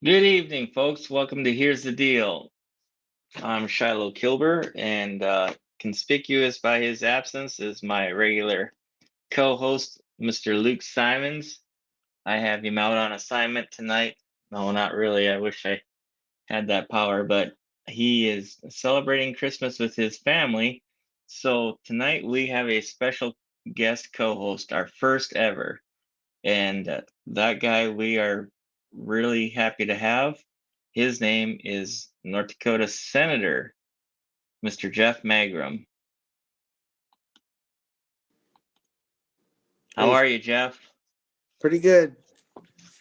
Good evening, folks. Welcome to Here's the Deal. I'm Shilo Kilber, and conspicuous by his absence is my regular co-host, Mr. Luke Simons. I have him out on assignment tonight. No, not really. I wish I had that power, but he is celebrating Christmas with his family. So tonight we have a special guest co-host, our first ever. And that guy we are really happy to have. His name is North Dakota Senator, Mr. Jeff Magrum. How Hey, are you, Jeff? pretty good.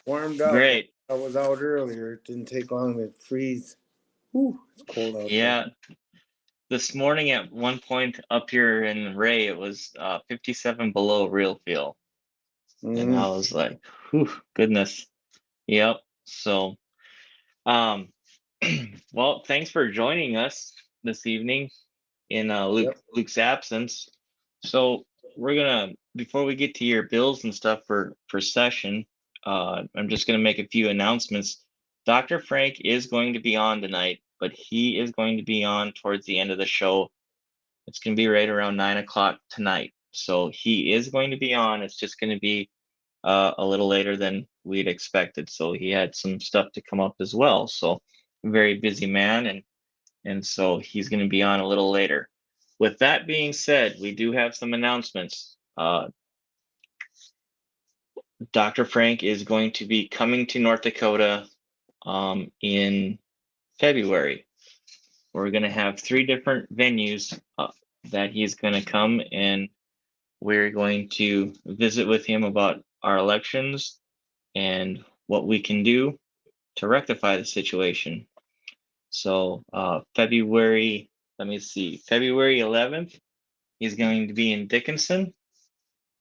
Warmed up. Great. I was out earlier. It didn't take long to freeze. Whew, it's cold out there. Yeah, this morning at one point up here in Ray, it was 57 below real feel. And I Mm, was like, whew, goodness. Yep. So, um, well, thanks for joining us this evening in yep. Luke's absence. So we're gonna, before we get to your bills and stuff for session, I'm just gonna make a few announcements. Dr. Frank is going to be on tonight, but he is going to be on towards the end of the show. It's gonna be right around 9 o'clock tonight. So he is going to be on. It's just gonna be a little later than we'd expected. So he had some stuff to come up as well. So very busy man, and so he's going to be on a little later. With that being said, we do have some announcements. Dr. Frank is going to be coming to North Dakota in February. We're going to have 3 different venues that he's going to come, and we're going to visit with him about our elections and what we can do to rectify the situation. So February, let me see, February 11th, he's going to be in Dickinson.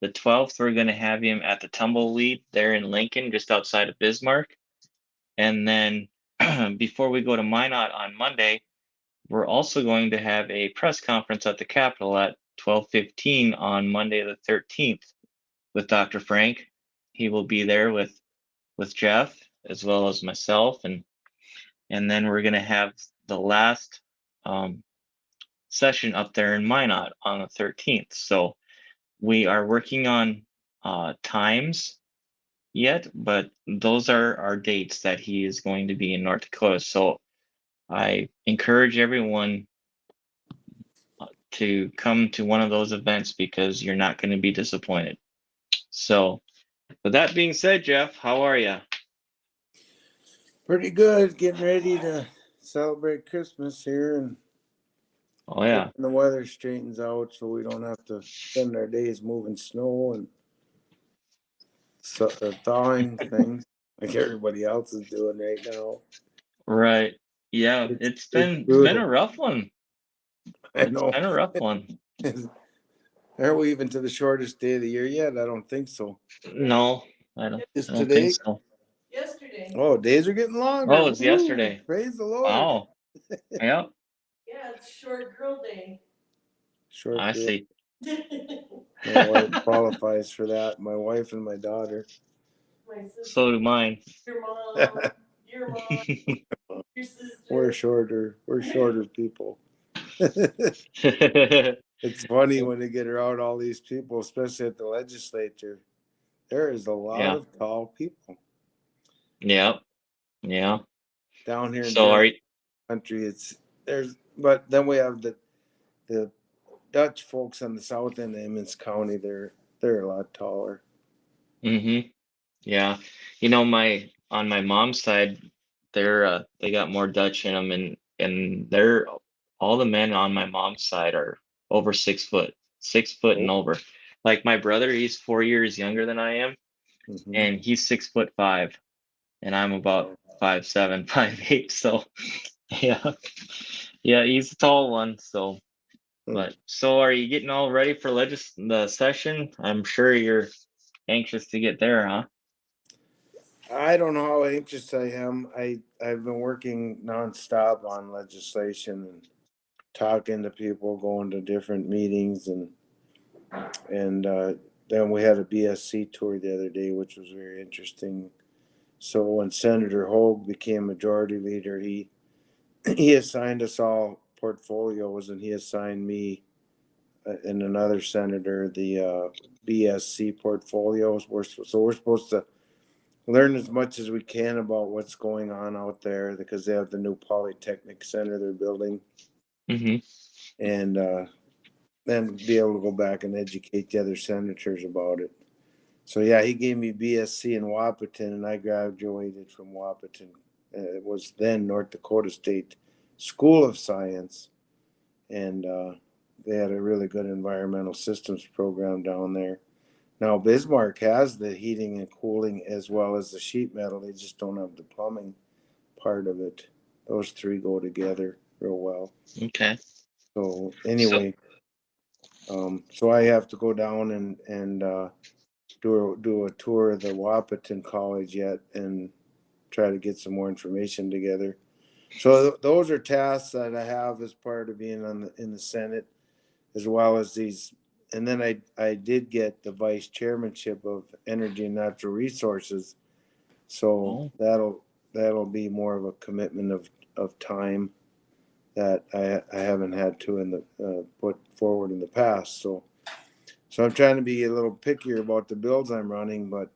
The 12th, we're going to have him at the Tumbleweed there in Lincoln, just outside of Bismarck. And then before we go to Minot on Monday, we're also going to have a press conference at the Capitol at 12:15 on Monday the 13th with Dr. Frank. He will be there with Jeff as well as myself, and then we're going to have the last session up there in Minot on the 13th. So we are working on times yet, but those are our dates that he is going to be in North Dakota. So I encourage everyone to come to one of those events because you're not going to be disappointed. So with that being said, Jeff, how are you? Pretty good. Getting ready to celebrate Christmas here and Oh yeah. hoping the weather straightens out so we don't have to spend our days moving snow and thawing things like everybody else is doing right now. Right. Yeah, It's it's it's been a brutal. rough one. I It's know. been a rough one. Are we even to the shortest day of the year yet? I don't think so. No, Is I don't think today? so. Yesterday. Oh, days are getting Oh, longer. it's Woo! yesterday. Praise the Lord. Oh, yeah, Yeah, it's short girl day. Short I girl. see. My wife qualifies for that. My wife and my daughter. My sister, So do mine. your mom, your mom, your We're sister. shorter. We're shorter people. It's funny when they get around all these people, especially at the legislature. There is a lot Yeah, of tall people yeah, yeah. down here in So General are you, Country. But then we have the Dutch folks on the south end of Emmons County. They're a lot taller. mm-hmm. Yeah. On my mom's side, they got more Dutch in them, and they're all the men on my mom's side are over 6 foot, 6 foot Oh, and over. Like my brother, he's 4 years younger than I am, mm-hmm. and he's 6'5", and I'm about Oh, 5'7", 5'8". So yeah, yeah, he's a tall one. So, hmm. but so are you getting all ready for the session? I'm sure you're anxious to get there, huh? I don't know how anxious I am. I've been working nonstop on legislation and talking to people, going to different meetings, and then we had a BSC tour the other day, which was very interesting. So when Senator Hogue became majority leader, he assigned us all portfolios, and he assigned me and another senator the BSC portfolios. We're supposed to learn as much as we can about what's going on out there because they have the new Polytechnic Center they're building, Mm-hmm. and then be able to go back and educate the other senators about it. So yeah, he gave me BSc in Wapaton, and I graduated from Wapaton. It was then North Dakota State School of Science, and they had a really good environmental systems program down there. Now Bismarck has the heating and cooling as well as the sheet metal. They just don't have the plumbing part of it. Those three go together real well. Okay. So anyway, so I have to go down and do a tour of the Wapaton College yet and try to get some more information together. So those are tasks that I have as part of being in the Senate, as well as these. And then I did get the vice chairmanship of Energy and Natural Resources, so that'll be more of a commitment of time that I haven't had to in the put forward in the past. So I'm trying to be a little pickier about the bills I'm running, but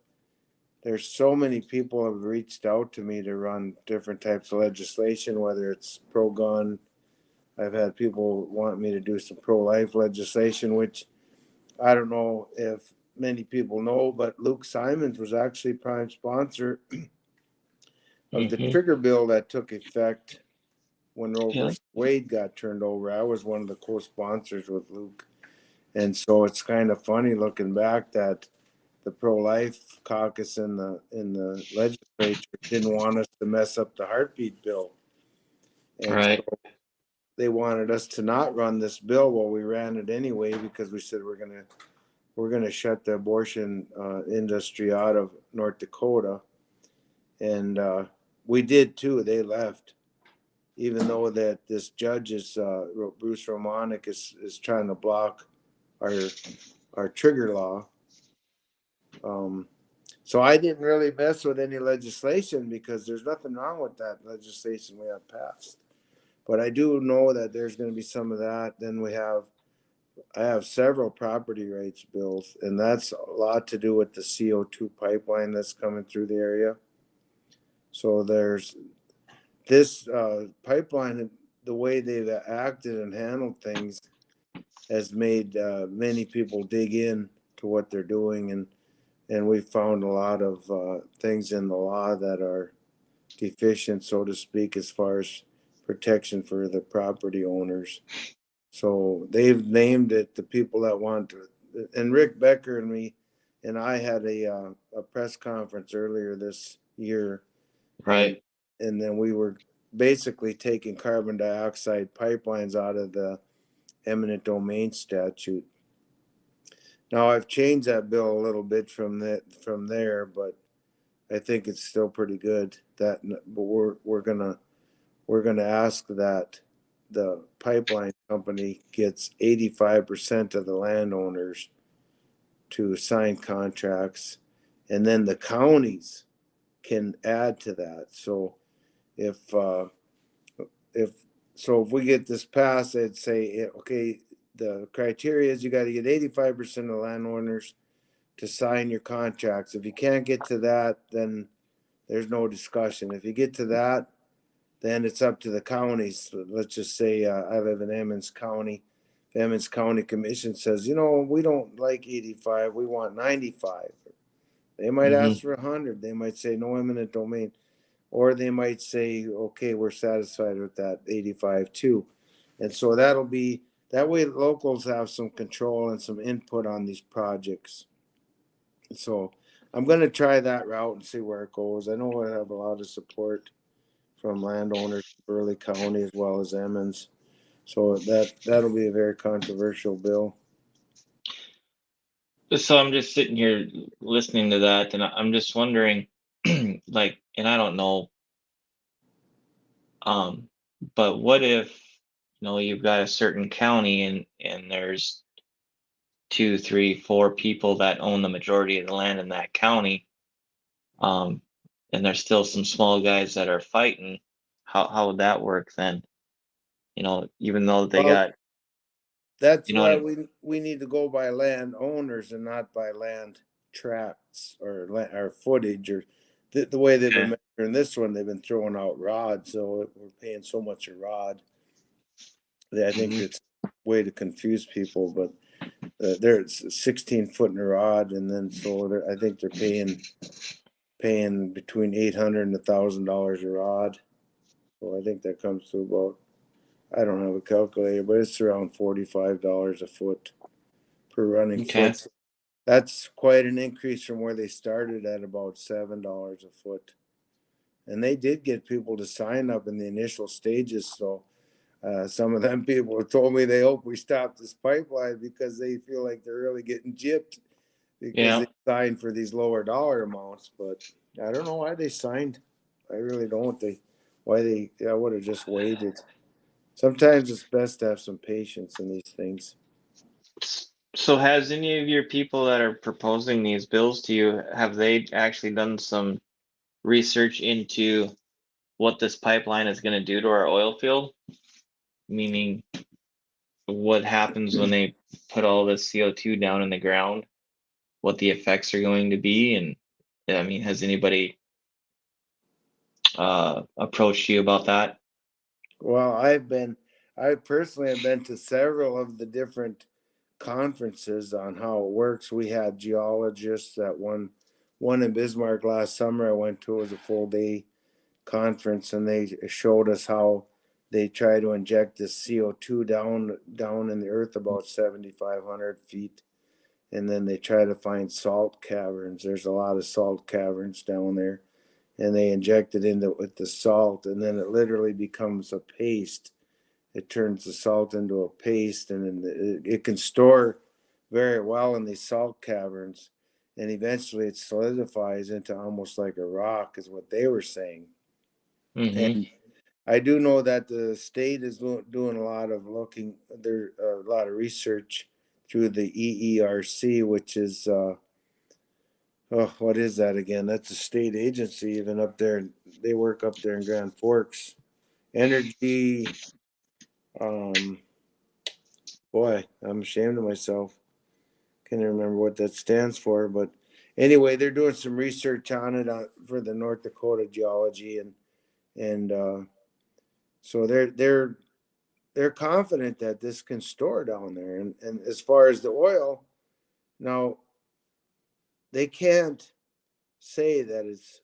there's so many people have reached out to me to run different types of legislation, whether it's pro-gun. I've had people want me to do some pro-life legislation, which I don't know if many people know, but Luke Simons was actually prime sponsor of the Mm-hmm. trigger bill that took effect when Roe Yeah. versus Wade got turned over. I was one of the co-sponsors with Luke. And so it's kind of funny looking back that the pro-life caucus in the legislature didn't want us to mess up the heartbeat bill, and Right. so they wanted us to not run this bill. Well, we ran it anyway because we said we're gonna shut the abortion industry out of North Dakota, and we did too. They left, even though that this judge is Bruce Romanek is trying to block our trigger law. So I didn't really mess with any legislation because there's nothing wrong with that legislation we have passed. But I do know that there's going to be some of that. Then I have several property rights bills, and that's a lot to do with the CO2 pipeline that's coming through the area. So there's this pipeline, the way they've acted and handled things has made many people dig in to what they're doing, and we found a lot of things in the law that are deficient, so to speak, as far as protection for the property owners. So they've named it the people that want to. And Rick Becker and me and I had a press conference earlier this year, and Right. and then we were basically taking carbon dioxide pipelines out of the eminent domain statute. Now I've changed that bill a little bit from there, but I think it's still pretty good. But we're gonna ask that the pipeline company gets 85% of the landowners to sign contracts, and then the counties can add to that. So if if if we get this passed, I'd say okay. The criteria is you got to get 85% of the landowners to sign your contracts. If you can't get to that, then there's no discussion. If you get to that, then it's up to the counties. Let's just say I live in Emmons County. The Emmons County Commission says, we don't like 85, we want 95. They might Mm-hmm. ask for 100. They might say no eminent domain. Or they might say, okay, we're satisfied with that 85 too. And so that way locals have some control and some input on these projects. So I'm going to try that route and see where it goes. I know I have a lot of support from landowners in Burleigh County as well as Emmons. So that'll be a very controversial bill. So I'm just sitting here listening to that, and I'm just wondering, like, and I don't know, but what if, you've got a certain county and there's 2, 3, 4 people that own the majority of the land in that county. and there's still some small guys that are fighting, how would that work then? Even though they Well, got, that's you know why what, we need to go by land owners and not by land tracts or footage or the way they've been okay, measuring this one. They've been throwing out rods, so we're paying so much a rod. I think mhm, that's a way to confuse people, but there's 16 foot in a rod, and then so I think they're paying between $800 and $1,000 a rod. So I think that comes to about, I don't have a calculator, but it's around $45 a foot per running okay, foot. So that's quite an increase from where they started at about $7 a foot. And they did get people to sign up in the initial stages. So some of them people have told me they hope we stop this pipeline because they feel like they're really getting gypped because yeah. they signed for these lower dollar amounts. But I don't know why they signed. I really don't. I would have just waited. Sometimes it's best to have some patience in these things. So has any of your people that are proposing these bills to you, have they actually done some research into what this pipeline is going to do to our oil field? Meaning, what happens when they put all this CO2 down in the ground, what the effects are going to be, and I mean, has anybody approached you about that? Well, I personally have been to several of the different conferences on how it works. We had geologists at one in Bismarck last summer I went to. It was a full day conference, and they showed us how they try to inject this CO2 down in the earth about 7,500 feet, and then they try to find salt caverns. There's a lot of salt caverns down there, and they inject it into with the salt, and then it literally becomes a paste. It turns the salt into a paste, and then it can store very well in these salt caverns, and eventually it solidifies into almost like a rock, is what they were saying. Mm-hmm. And I do know that the state is doing a lot of a lot of research through the EERC, which is oh, what is that again? That's a state agency even up there. They work up there in Grand Forks. Energy, um, boy, I'm ashamed of myself. Can't remember what that stands for, but anyway, they're doing some research on it for the North Dakota geology, and so they're confident that this can store down there. And as far as the oil, now they can't say that it's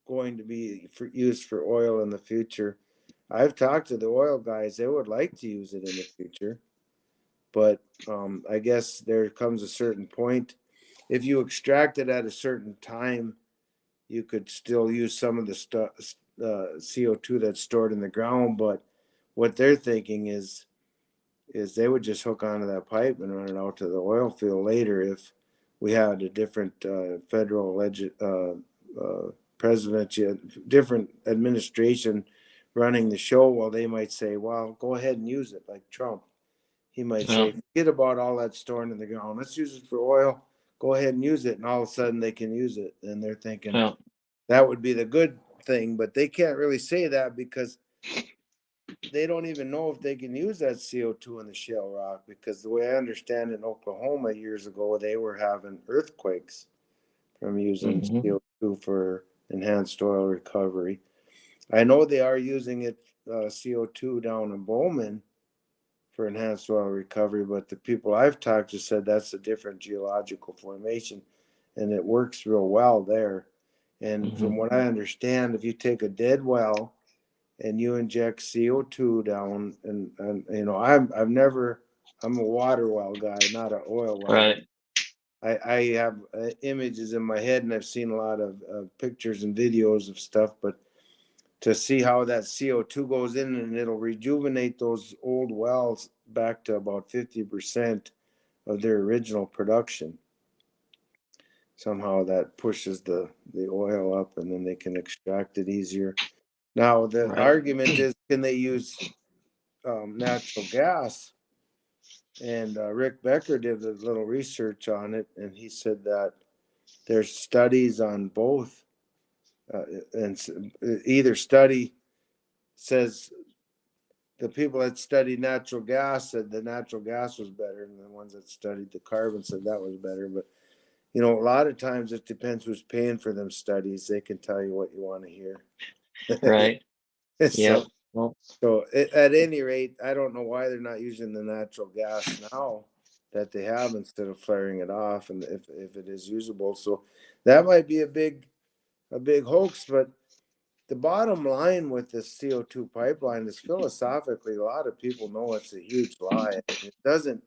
going to be used for oil in the future. I've talked to the oil guys; they would like to use it in the future, but I guess there comes a certain point. If you extract it at a certain time, you could still use some of the stuff, CO2 that's stored in the ground. But what they're thinking is they would just hook onto that pipe and run it out to the oil field later if we had a different federal president, different administration running the show. Well, they might say, well, go ahead and use it, like Trump. He might Yeah, say, forget about all that storing in the ground. Let's use it for oil. Go ahead and use it. And all of a sudden they can use it. And they're thinking yeah, that would be the good thing. But they can't really say that because they don't even know if they can use that CO2 in the shale rock, because the way I understand it, in Oklahoma years ago, they were having earthquakes from using mm-hmm. CO2 for enhanced oil recovery. I know they are using it, CO2 down in Bowman for enhanced oil recovery, but the people I've talked to said that's a different geological formation and it works real well there. And Mm-hmm. from what I understand, if you take a dead well and you inject CO2 down, and I'm a water well guy, not an oil well guy. Right. I have images in my head, and I've seen a lot of pictures and videos of stuff, but to see how that CO2 goes in and it'll rejuvenate those old wells back to about 50% of their original production. Somehow that pushes the oil up, and then they can extract it easier. Now, the Right. argument is, can they use natural gas? And Rick Becker did a little research on it, and he said that there's studies on both either study says the people that studied natural gas said the natural gas was better, and the ones that studied the carbon said that was better. But a lot of times it depends who's paying for them studies. They can tell you what you want to hear. Right. so, Yep. Well, at any rate, I don't know why they're not using the natural gas now that they have instead of flaring it off, and if it is usable. So that might be a big hoax. But the bottom line with this CO2 pipeline is philosophically, a lot of people know it's a huge lie. It doesn't,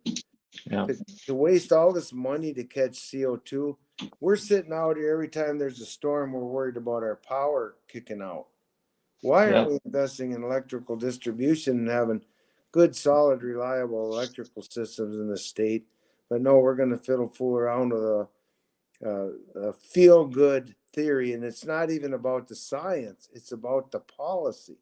yeah. to waste all this money to catch CO2. We're sitting out here every time there's a storm, we're worried about our power kicking out. Why aren't Yep. we investing in electrical distribution and having good, solid, reliable electrical systems in the state? But no, we're going to fool around with a feel good theory, and it's not even about the science, it's about the policy.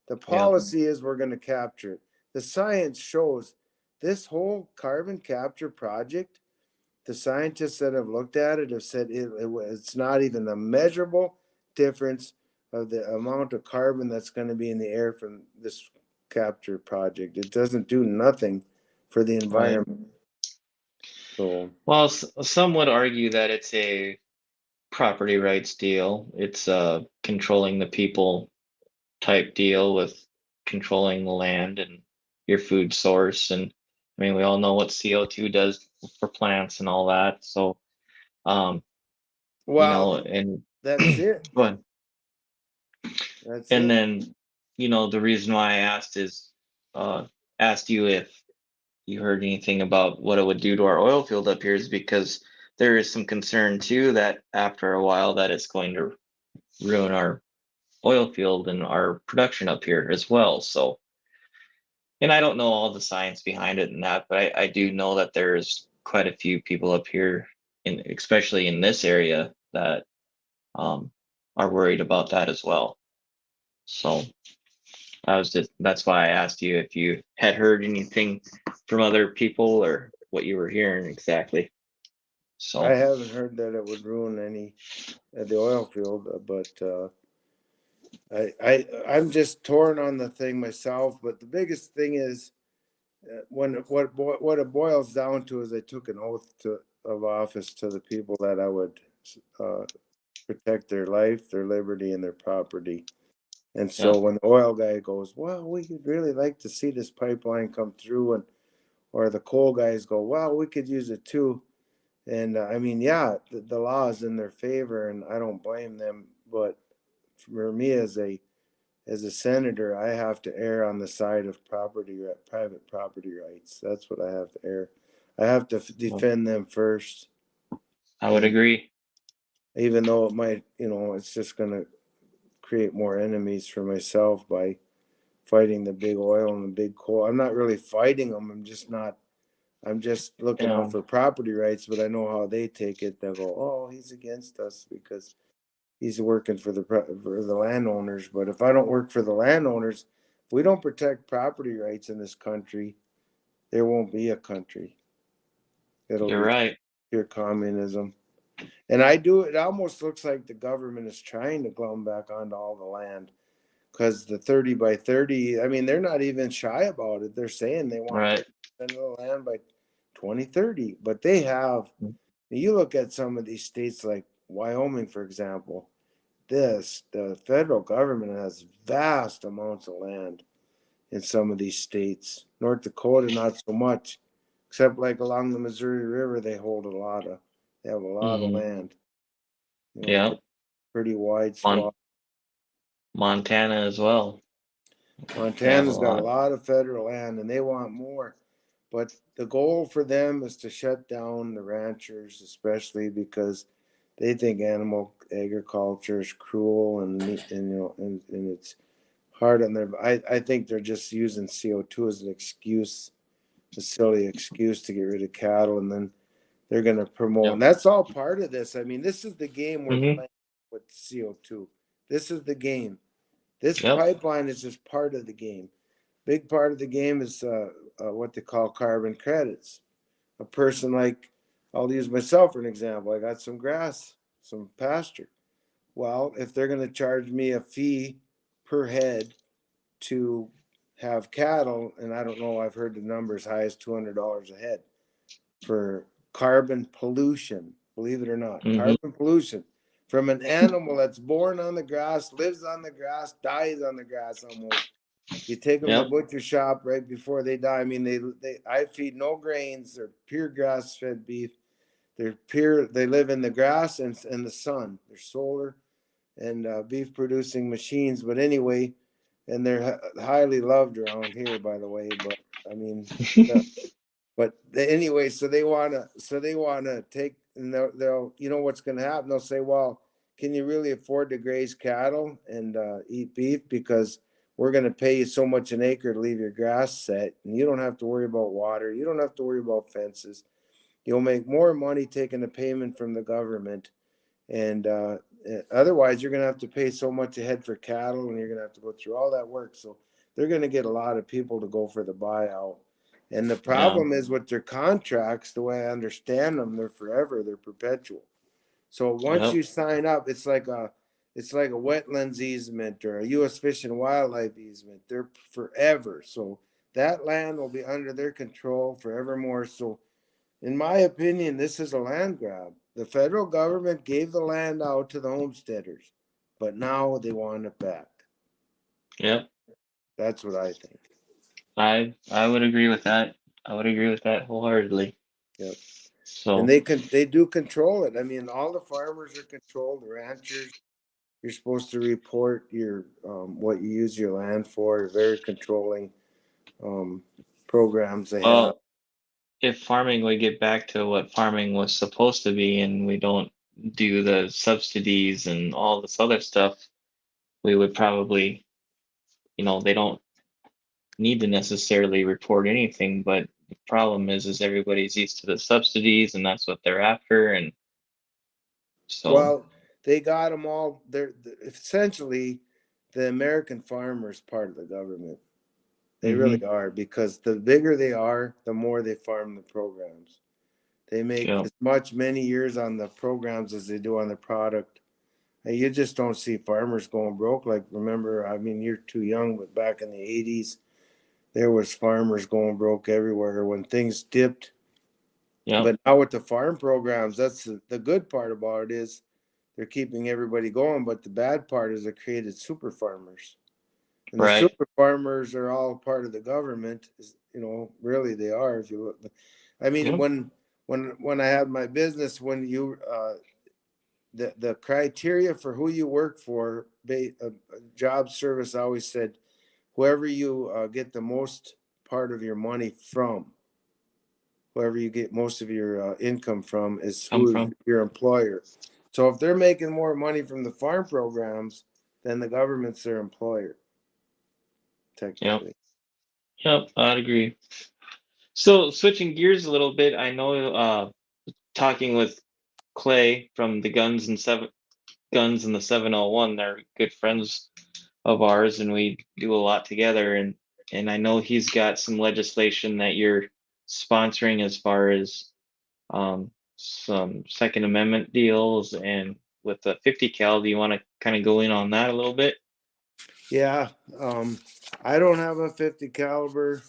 The policy is we're going to capture it. The science shows this whole carbon capture project, the scientists that have looked at it have said it's not even a measurable difference of the amount of carbon that's going to be in the air from this capture project. It doesn't do nothing for the environment. Right. So, well, some would argue that it's a property rights deal. It's a controlling the people type deal with controlling the land and your food source. And I mean, we all know what CO2 does for plants and all that. So, well, and that's it. go ahead. That's And it. then, the reason why I asked you if you heard anything about what it would do to our oil field up here is because there is some concern too that after a while that it's going to ruin our oil field and our production up here as well. So, and I don't know all the science behind it and that, but I do know that there's quite a few people up here, especially in this area, that are worried about that as well. So that's why I asked you if you had heard anything from other people or what you were hearing exactly. So I haven't heard that it would ruin any at the oil field, but I'm just torn on the thing myself. But the biggest thing is what it boils down to is I took an oath of office to the people that I would protect their life, their liberty, and their property. And so when the oil guy goes, well, we would really like to see this pipeline come through, or the coal guys go, well, we could use it too. And I mean, yeah, the law is in their favor, and I don't blame them. But for me, as a senator, I have to err on the side of private property rights. That's what I have to err. I have to defend them first. I would agree. Even though it might, it's just going to create more enemies for myself by fighting the big oil and the big coal. I'm not really fighting them. I'm just looking out for property rights, but I know how they take it. They'll go, oh, he's against us because he's working for the landowners. But if I don't work for the landowners, if we don't protect property rights in this country, there won't be a country. It'll You're be right. pure communism. And it almost looks like the government is trying to glom back onto all the land, because the 30 by 30, I mean, they're not even shy about it. They're saying they want 30% of the land by 2030. But they have, you look at some of these states like Wyoming, for example, the federal government has vast amounts of land in some of these states. North Dakota, not so much, except like along the Missouri River, they have a lot of land. Pretty wide swath. Montana as well. Montana's got a lot of federal land, and they want more. But the goal for them is to shut down the ranchers, especially because they think animal agriculture is cruel and it's hard on their. I think they're just using CO2 as an excuse, a silly excuse to get rid of cattle, and then they're going to promote. And that's all part of this. I mean, this is the game we're playing with CO2. This is the game. This pipeline is just part of the game. Big part of the game is what they call carbon credits. A person like, I'll use myself for an example. I got some grass, some pasture. Well, if they're going to charge me a fee per head to have cattle, and I don't know, I've heard the number as high as $200 a head for carbon pollution, believe it or not, Hmm. carbon pollution from an animal that's born on the grass, lives on the grass, dies on the grass almost. You take them to the Yep. butcher shop right before they die. I mean, I feed no grains. They're pure grass fed beef. They're pure. They live in the grass and the sun. They're solar and beef producing machines. But anyway, and they're highly loved around here, by the way. But I mean, anyway, so they wanna take, and they'll you know what's gonna happen? They'll say, well, can you really afford to graze cattle and eat beef because we're gonna pay you so much an acre to leave your grass set, and you don't have to worry about water, you don't have to worry about fences. You'll make more money taking a payment from the government, and otherwise you're going to have to pay so much a head for cattle, and you're going to have to go through all that work. So they're going to get a lot of people to go for the buyout. And the Yeah. problem is with their contracts, the way I understand them, they're forever, they're perpetual. So once Yep. you sign up, it's like a wetlands easement or a U.S. Fish and Wildlife easement. They're forever. So that land will be under their control forevermore. So in my opinion, this is a land grab. The federal government gave the land out to the homesteaders, but now they want it back. Yep. That's what I think. I would agree with that. I would agree with that wholeheartedly. Yep. And So, they do control it. I mean, all the farmers are controlled, the ranchers. You're supposed to report your what you use your land for. Very controlling um, programs they have. well, if farming would get back to what farming was supposed to be, and we don't do the subsidies and all this other stuff, we would probably, they don't need to necessarily report anything. But the problem is everybody's used to the subsidies, and that's what they're after, and so, Well, they got them all. They're essentially the American farmer is part of the government. They really hmm, are because the bigger they are, the more they farm the programs. They make yeah, as much many years on the programs as they do on the product. And you just don't see farmers going broke. Like, remember, I mean, you're too young, but back in the 80s, there was farmers going broke everywhere when things dipped. yeah, But now with the farm programs, that's the good part about it is they're keeping everybody going. But the bad part is they created super farmers. And the right, super farmers are all part of the government. Really they are. If you look, I mean, yeah, when I had my business, when you the criteria for who you work for, job service always said, whoever you get the most part of your money from, whoever you get most of your income from, is come who from, your employer. So if they're making more money from the farm programs, then the government's their employer, yep, technically. yep, I'd agree. So switching gears a little bit, I know talking with Clay from the Guns and the 701, they're good friends of ours, and we do a lot together. And I know he's got some legislation that you're sponsoring as far as some Second Amendment deals and with the 50 cal. Do you want to kind of go in on that a little bit? Yeah, I don't have a 50 caliber.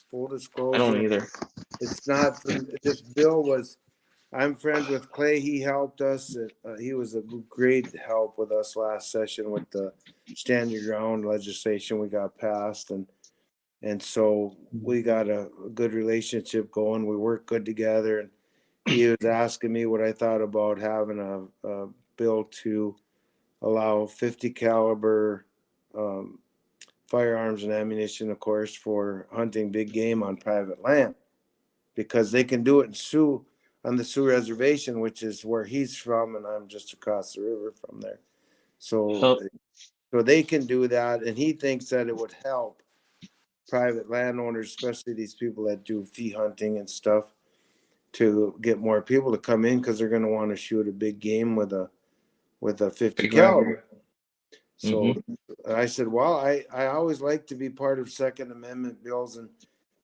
Full I don't disclosure, either. it's not for this bill was. I'm friends with Clay. He helped us. He was a great help with us last session with the stand your ground legislation we got passed, and so we got a good relationship going. We work good together, and he was asking me what I thought about having a bill to allow 50 caliber um, firearms and ammunition, of course, for hunting big game on private land, because they can do it in Sioux on the Sioux Reservation, which is where he's from, and I'm just across the river from there. So, Oh, so they can do that, and he thinks that it would help private landowners, especially these people that do fee hunting and stuff, to get more people to come in because they're going to want to shoot a big game with a 50 big rifle. caliber. So Mm-hmm. I said, well, I always like to be part of Second Amendment bills, and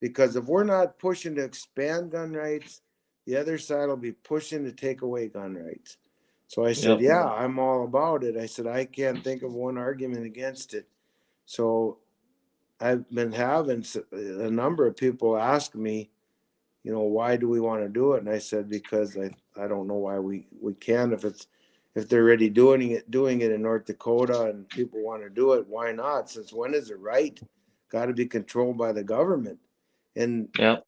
because if we're not pushing to expand gun rights, the other side will be pushing to take away gun rights. So I said, Yep. yeah, I'm all about it. I said, I can't think of one argument against it. So I've been having a number of people ask me, why do we want to do it? And I said, because I don't know why we can. If they're already doing it in North Dakota and people want to do it, why not? Since when is it right? Got to be controlled by the government. And Yep.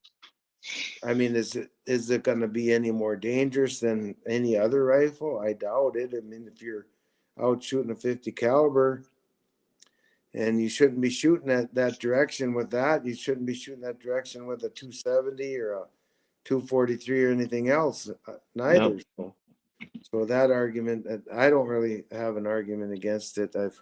I mean, is it going to be any more dangerous than any other rifle? I doubt it. I mean, if you're out shooting a 50 caliber, and you shouldn't be shooting that direction with that. You shouldn't be shooting that direction with a 270 or a 243 or anything else. Neither. Yep. So that argument, I don't really have an argument against it. I've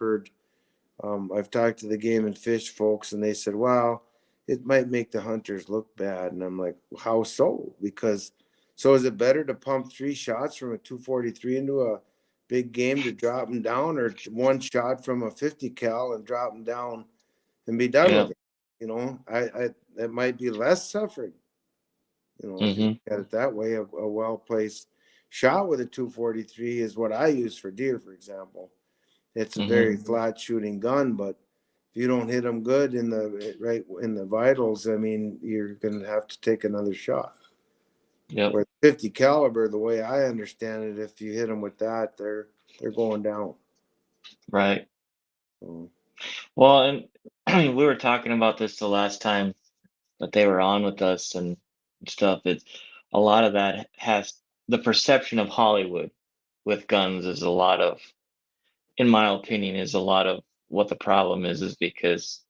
talked to the game and fish folks, and they said, "Well, it might make the hunters look bad." And I'm like, "How so?" Because so is it better to pump 3 shots from a 243 into a big game to drop them down, or one shot from a 50 cal and drop them down and be done with Yep. it? I that might be less suffering. If you look Mm-hmm. at it that way, a well placed shot with a 243 is what I use for deer, for example. It's a very Mm-hmm. flat shooting gun, but if you don't hit them good in the vitals, I mean, you're going to have to take another shot. Yep. Where 50 caliber, the way I understand it, if you hit them with that, they're going down. Right. So, Well, and we were talking about this the last time that they were on with us and stuff. It's a lot of that has the perception of Hollywood with guns is a lot of, in my opinion, is a lot of what the problem is because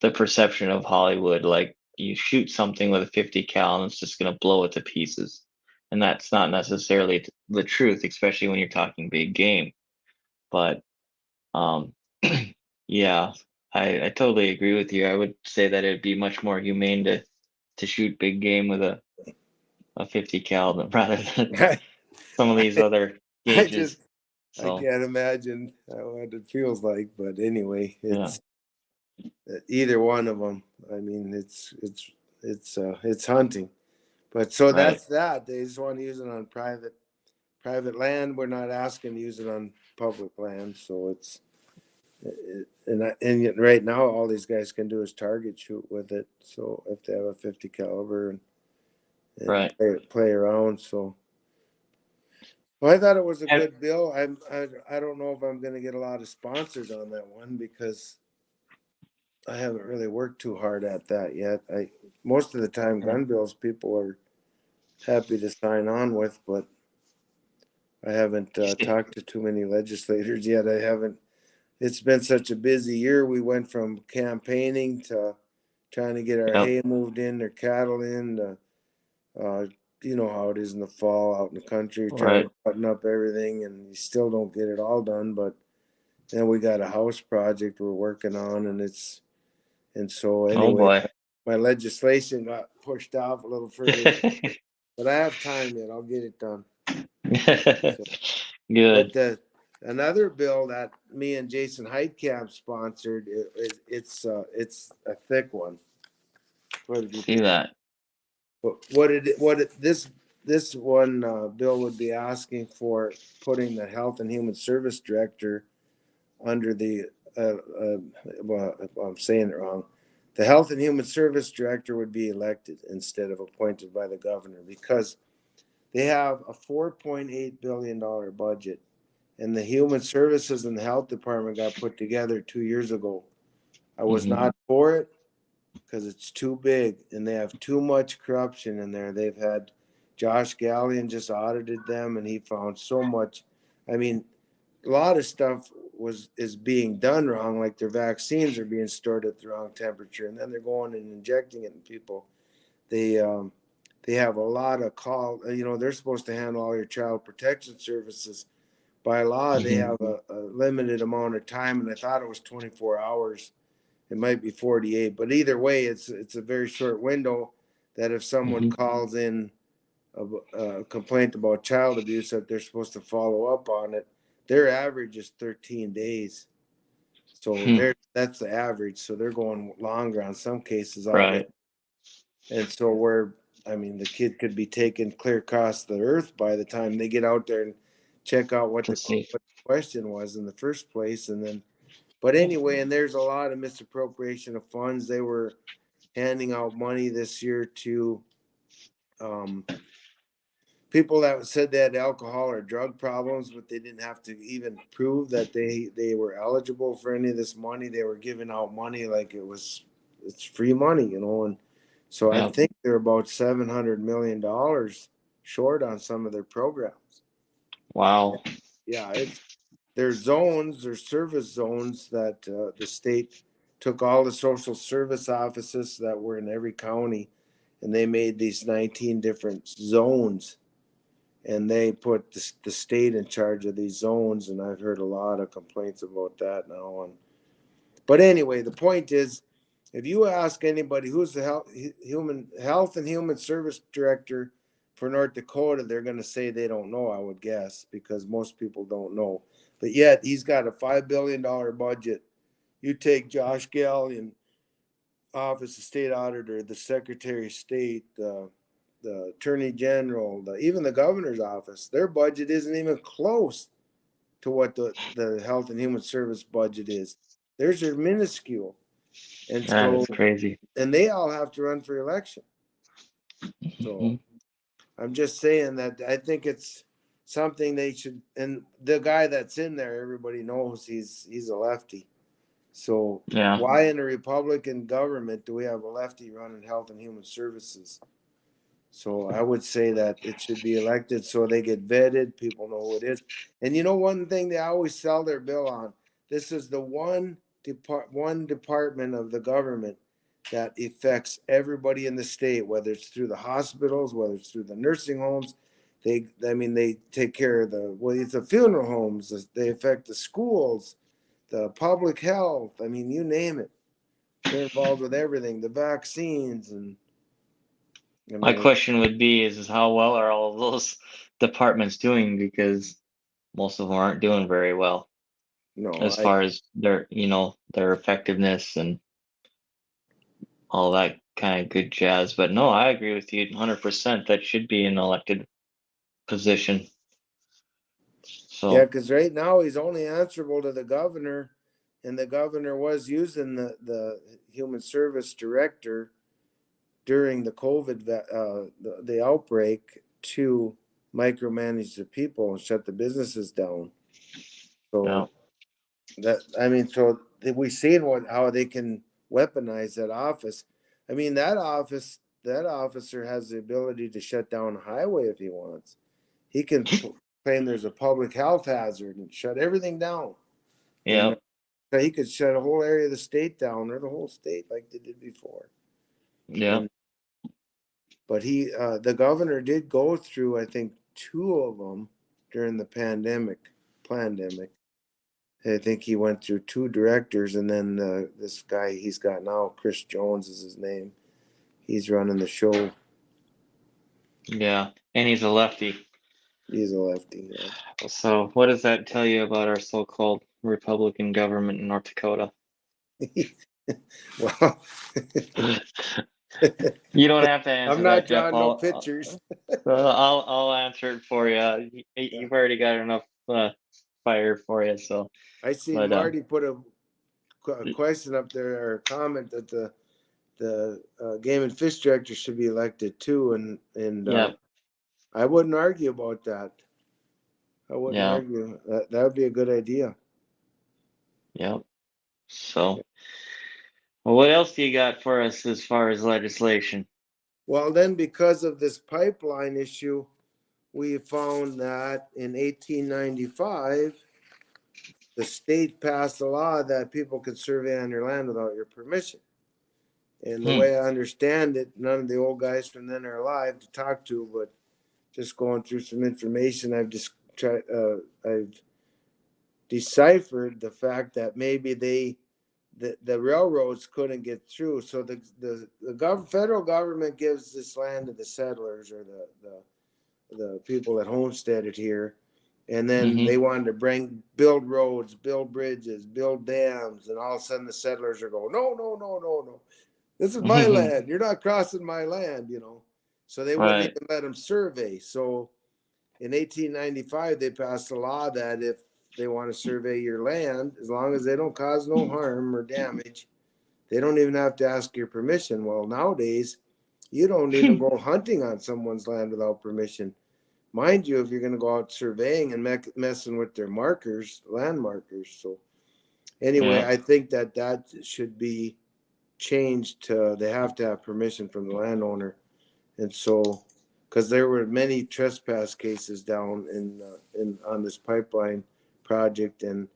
the perception of Hollywood, like you shoot something with a 50 cal and it's just going to blow it to pieces. And that's not necessarily the truth, especially when you're talking big game. But um, yeah, I totally agree with you. I would say that it'd be much more humane to shoot big game with a 50 cal rather than I, some of these other I gauges. just I So can't imagine what it feels like, but anyway, yeah, it's either one of them. I mean, it's hunting, but so right. that's that. They just want to use it on private land. We're not asking to use it on public land, so and yet right now all these guys can do is target shoot with it. So if they have a 50 caliber and Right. play around, so. Well, I thought it was a And, good bill. I don't know if I'm going to get a lot of sponsors on that one because I haven't really worked too hard at that yet. I most of the time yeah, gun bills people are happy to sign on with, but I haven't talked to too many legislators yet. I haven't. It's been such a busy year. We went from campaigning to trying to get our yep, hay moved in, or cattle in. Uh, you know how it is in the fall out in the country, trying right. to button up everything, and you still don't get it all done. But then we got a house project we're working on, and so Oh anyway, boy. my legislation got pushed off a little further, but I have time yet. I'll get it done. So, but Good. another bill that me and Jason Heitkamp sponsored, it's a thick one. What did See that. this one bill would be asking for putting the Health and Human Service Director under the well, I'm saying it wrong. The Health and Human Service Director would be elected instead of appointed by the governor because they have a $4.8 billion budget, and the Human Services and the Health Department got put together 2 years ago. I was Hmm. not for it because it's too big and they have too much corruption in there. They've had Josh Gallion just audited them, and he found so much. I mean, a lot of stuff is being done wrong, like their vaccines are being stored at the wrong temperature, and then they're going and injecting it in people. They have a lot of call. They're supposed to handle all your child protection services. By law, they Hmm. have a limited amount of time, and I thought it was 24 hours. It might be 48, but either way, it's a very short window. That if someone Hmm. calls in a complaint about child abuse, that they're supposed to follow up on it. Their average is 13 days. So Hmm. that's the average. So they're going longer on some cases already. Right. And so the kid could be taken clear across the earth by the time they get out there. And check out what to the see. question was in the first place. And then, but anyway, and there's a lot of misappropriation of funds. They were handing out money this year to people that said they had alcohol or drug problems, but they didn't have to even prove that they were eligible for any of this money. They were giving out money like it's free money, you know. And so I Yeah. think they're about $700 million short on some of their programs. Wow. Yeah, there's zones, there's service zones that the state took all the social service offices that were in every county, and they made these 19 different zones, and they put the state in charge of these zones. And I've heard a lot of complaints about that now. But anyway, the point is, if you ask anybody who's the health and human service director for North Dakota, they're going to say they don't know, I would guess, because most people don't know. But yet he's got a $5 billion budget. You take Josh Gallion, Office of State Auditor, the Secretary of State, the Attorney General, even the governor's office, their budget isn't even close to what the Health and Human Service budget is. Theirs are minuscule. And That so, is crazy. and they all have to run for election. So I'm just saying that I think it's something they should, and the guy that's in there, everybody knows he's a lefty. So Yeah. why in a Republican government do we have a lefty running Health and Human Services? So I would say that it should be elected so they get vetted, people know who it is. And you know, one thing they always sell their bill on, this is the one department of the government that affects everybody in the state, whether it's through the hospitals, whether it's through the nursing homes. They take care of it's the funeral homes, they affect the schools, the public health. I mean, you name it. They're involved with everything, the vaccines. And My question would be is how well are all of those departments doing, because most of them aren't doing very well as far as their effectiveness and all that kind of good jazz. But no, I agree with you 100%. That should be an elected position. So yeah, because right now he's only answerable to the governor, and the governor was using the human service director during the COVID the outbreak to micromanage the people and shut the businesses down. So so we've seen how they can weaponize that office. I mean, that officer has the ability to shut down a highway if he wants. He can claim there's a public health hazard and shut everything down. yeah. And he could shut a whole area of the state down, or the whole state, like they did before. Yeah. But the governor did go through, I think, 2 of them during the pandemic. I think he went through 2 directors, and then this guy he's got now, Chris Jones is his name. He's running the show. Yeah, and he's a lefty. He's a lefty. Yeah. So what does that tell you about our so-called Republican government in North Dakota? Well, you don't have to answer I'm not that, Jeff. drawing no pictures. I'll answer it for you. You've already got enough fire for you. So I see Marty put a question up there, or a comment, that the game and fish director should be elected too, and I wouldn't argue about that. I wouldn't argue that would be a good idea. Yep. So, well, what else do you got for us as far as legislation? Well, then, because of this pipeline issue, we found that in 1895, the state passed a law that people could survey on your land without your permission. And the way I understand it, none of the old guys from then are alive to talk to, but just going through some information, I've deciphered the fact that maybe the railroads couldn't get through. So the federal government gives this land to the settlers, or the people that homesteaded here. And then they wanted to build roads, build bridges, build dams. And all of a sudden the settlers are going, no. This is my land. You're not crossing my land, So they wouldn't even let them survey. So in 1895, they passed a law that if they want to survey your land, as long as they don't cause no harm or damage, they don't even have to ask your permission. Well, nowadays, you don't even go hunting on someone's land without permission. Mind you, if you're going to go out surveying and messing with their markers, land markers. So anyway, Yeah. I think that should be changed to they have to have permission from the landowner. And so, because there were many trespass cases down in on this pipeline project, and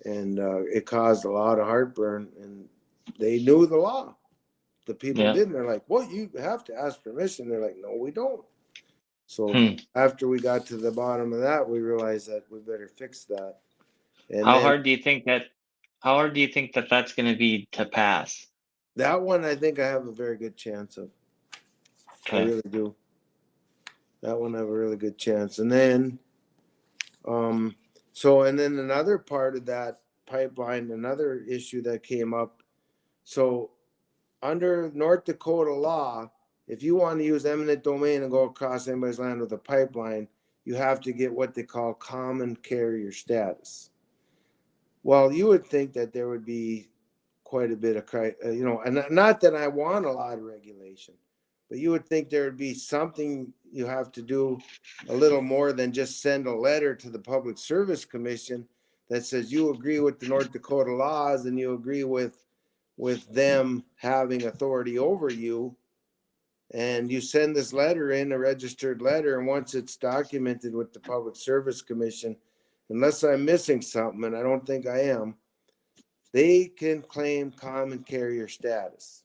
it caused a lot of heartburn. And they knew the law. The people Yeah. didn't. They're like, "Well, you have to ask permission." They're like, "No, we don't." So Hmm. after we got to the bottom of that, we realized that we better fix that. And How then hard do you think that? How hard do you think that that's going to be to pass? that one, I think I have a very good chance of. I Okay. really do. That one I have a really good chance. And then, so and then another part of that pipeline, another issue that came up. So under North Dakota law, if you want to use eminent domain and go across anybody's land with a pipeline, you have to get what they call common carrier status. Well, you would think that there would be quite a bit of, and not that I want a lot of regulation, but you would think there would be something you have to do a little more than just send a letter to the Public Service Commission that says you agree with the North Dakota laws and you agree with them having authority over you. And you send this letter in, a registered letter, and once it's documented with the Public Service Commission, unless I'm missing something, and I don't think I am, they can claim common carrier status.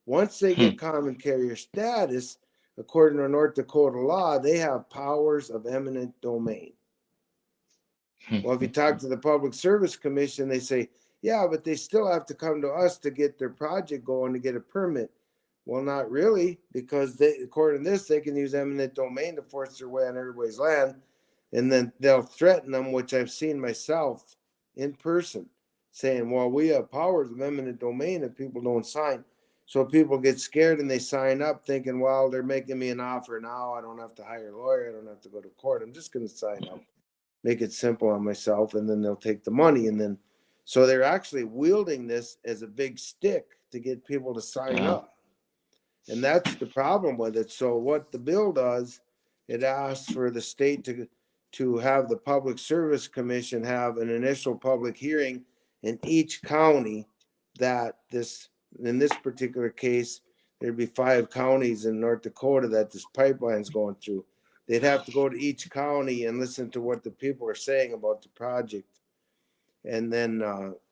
Once they get common carrier status, according to North Dakota law, they have powers of eminent domain. Well, if you talk to the Public Service Commission, they say, yeah, but they still have to come to us to get their project going to get a permit. Well, not really, because according to this, they can use eminent domain to force their way on everybody's land, and then they'll threaten them, which I've seen myself in person, saying, well, we have powers of eminent domain if people don't sign. So people get scared and they sign up thinking, well, they're making me an offer now. I don't have to hire a lawyer. I don't have to go to court. I'm just going to sign up, make it simple on myself, and then they'll take the money. And then, so they're actually wielding this as a big stick to get people to sign Yeah. up. And that's the problem with it. So what the bill does, it asks for the state to have the Public Service Commission have an initial public hearing in each county that in this particular case, there'd be 5 counties in North Dakota that this pipeline's going through. They'd have to go to each county and listen to what the people are saying about the project. And then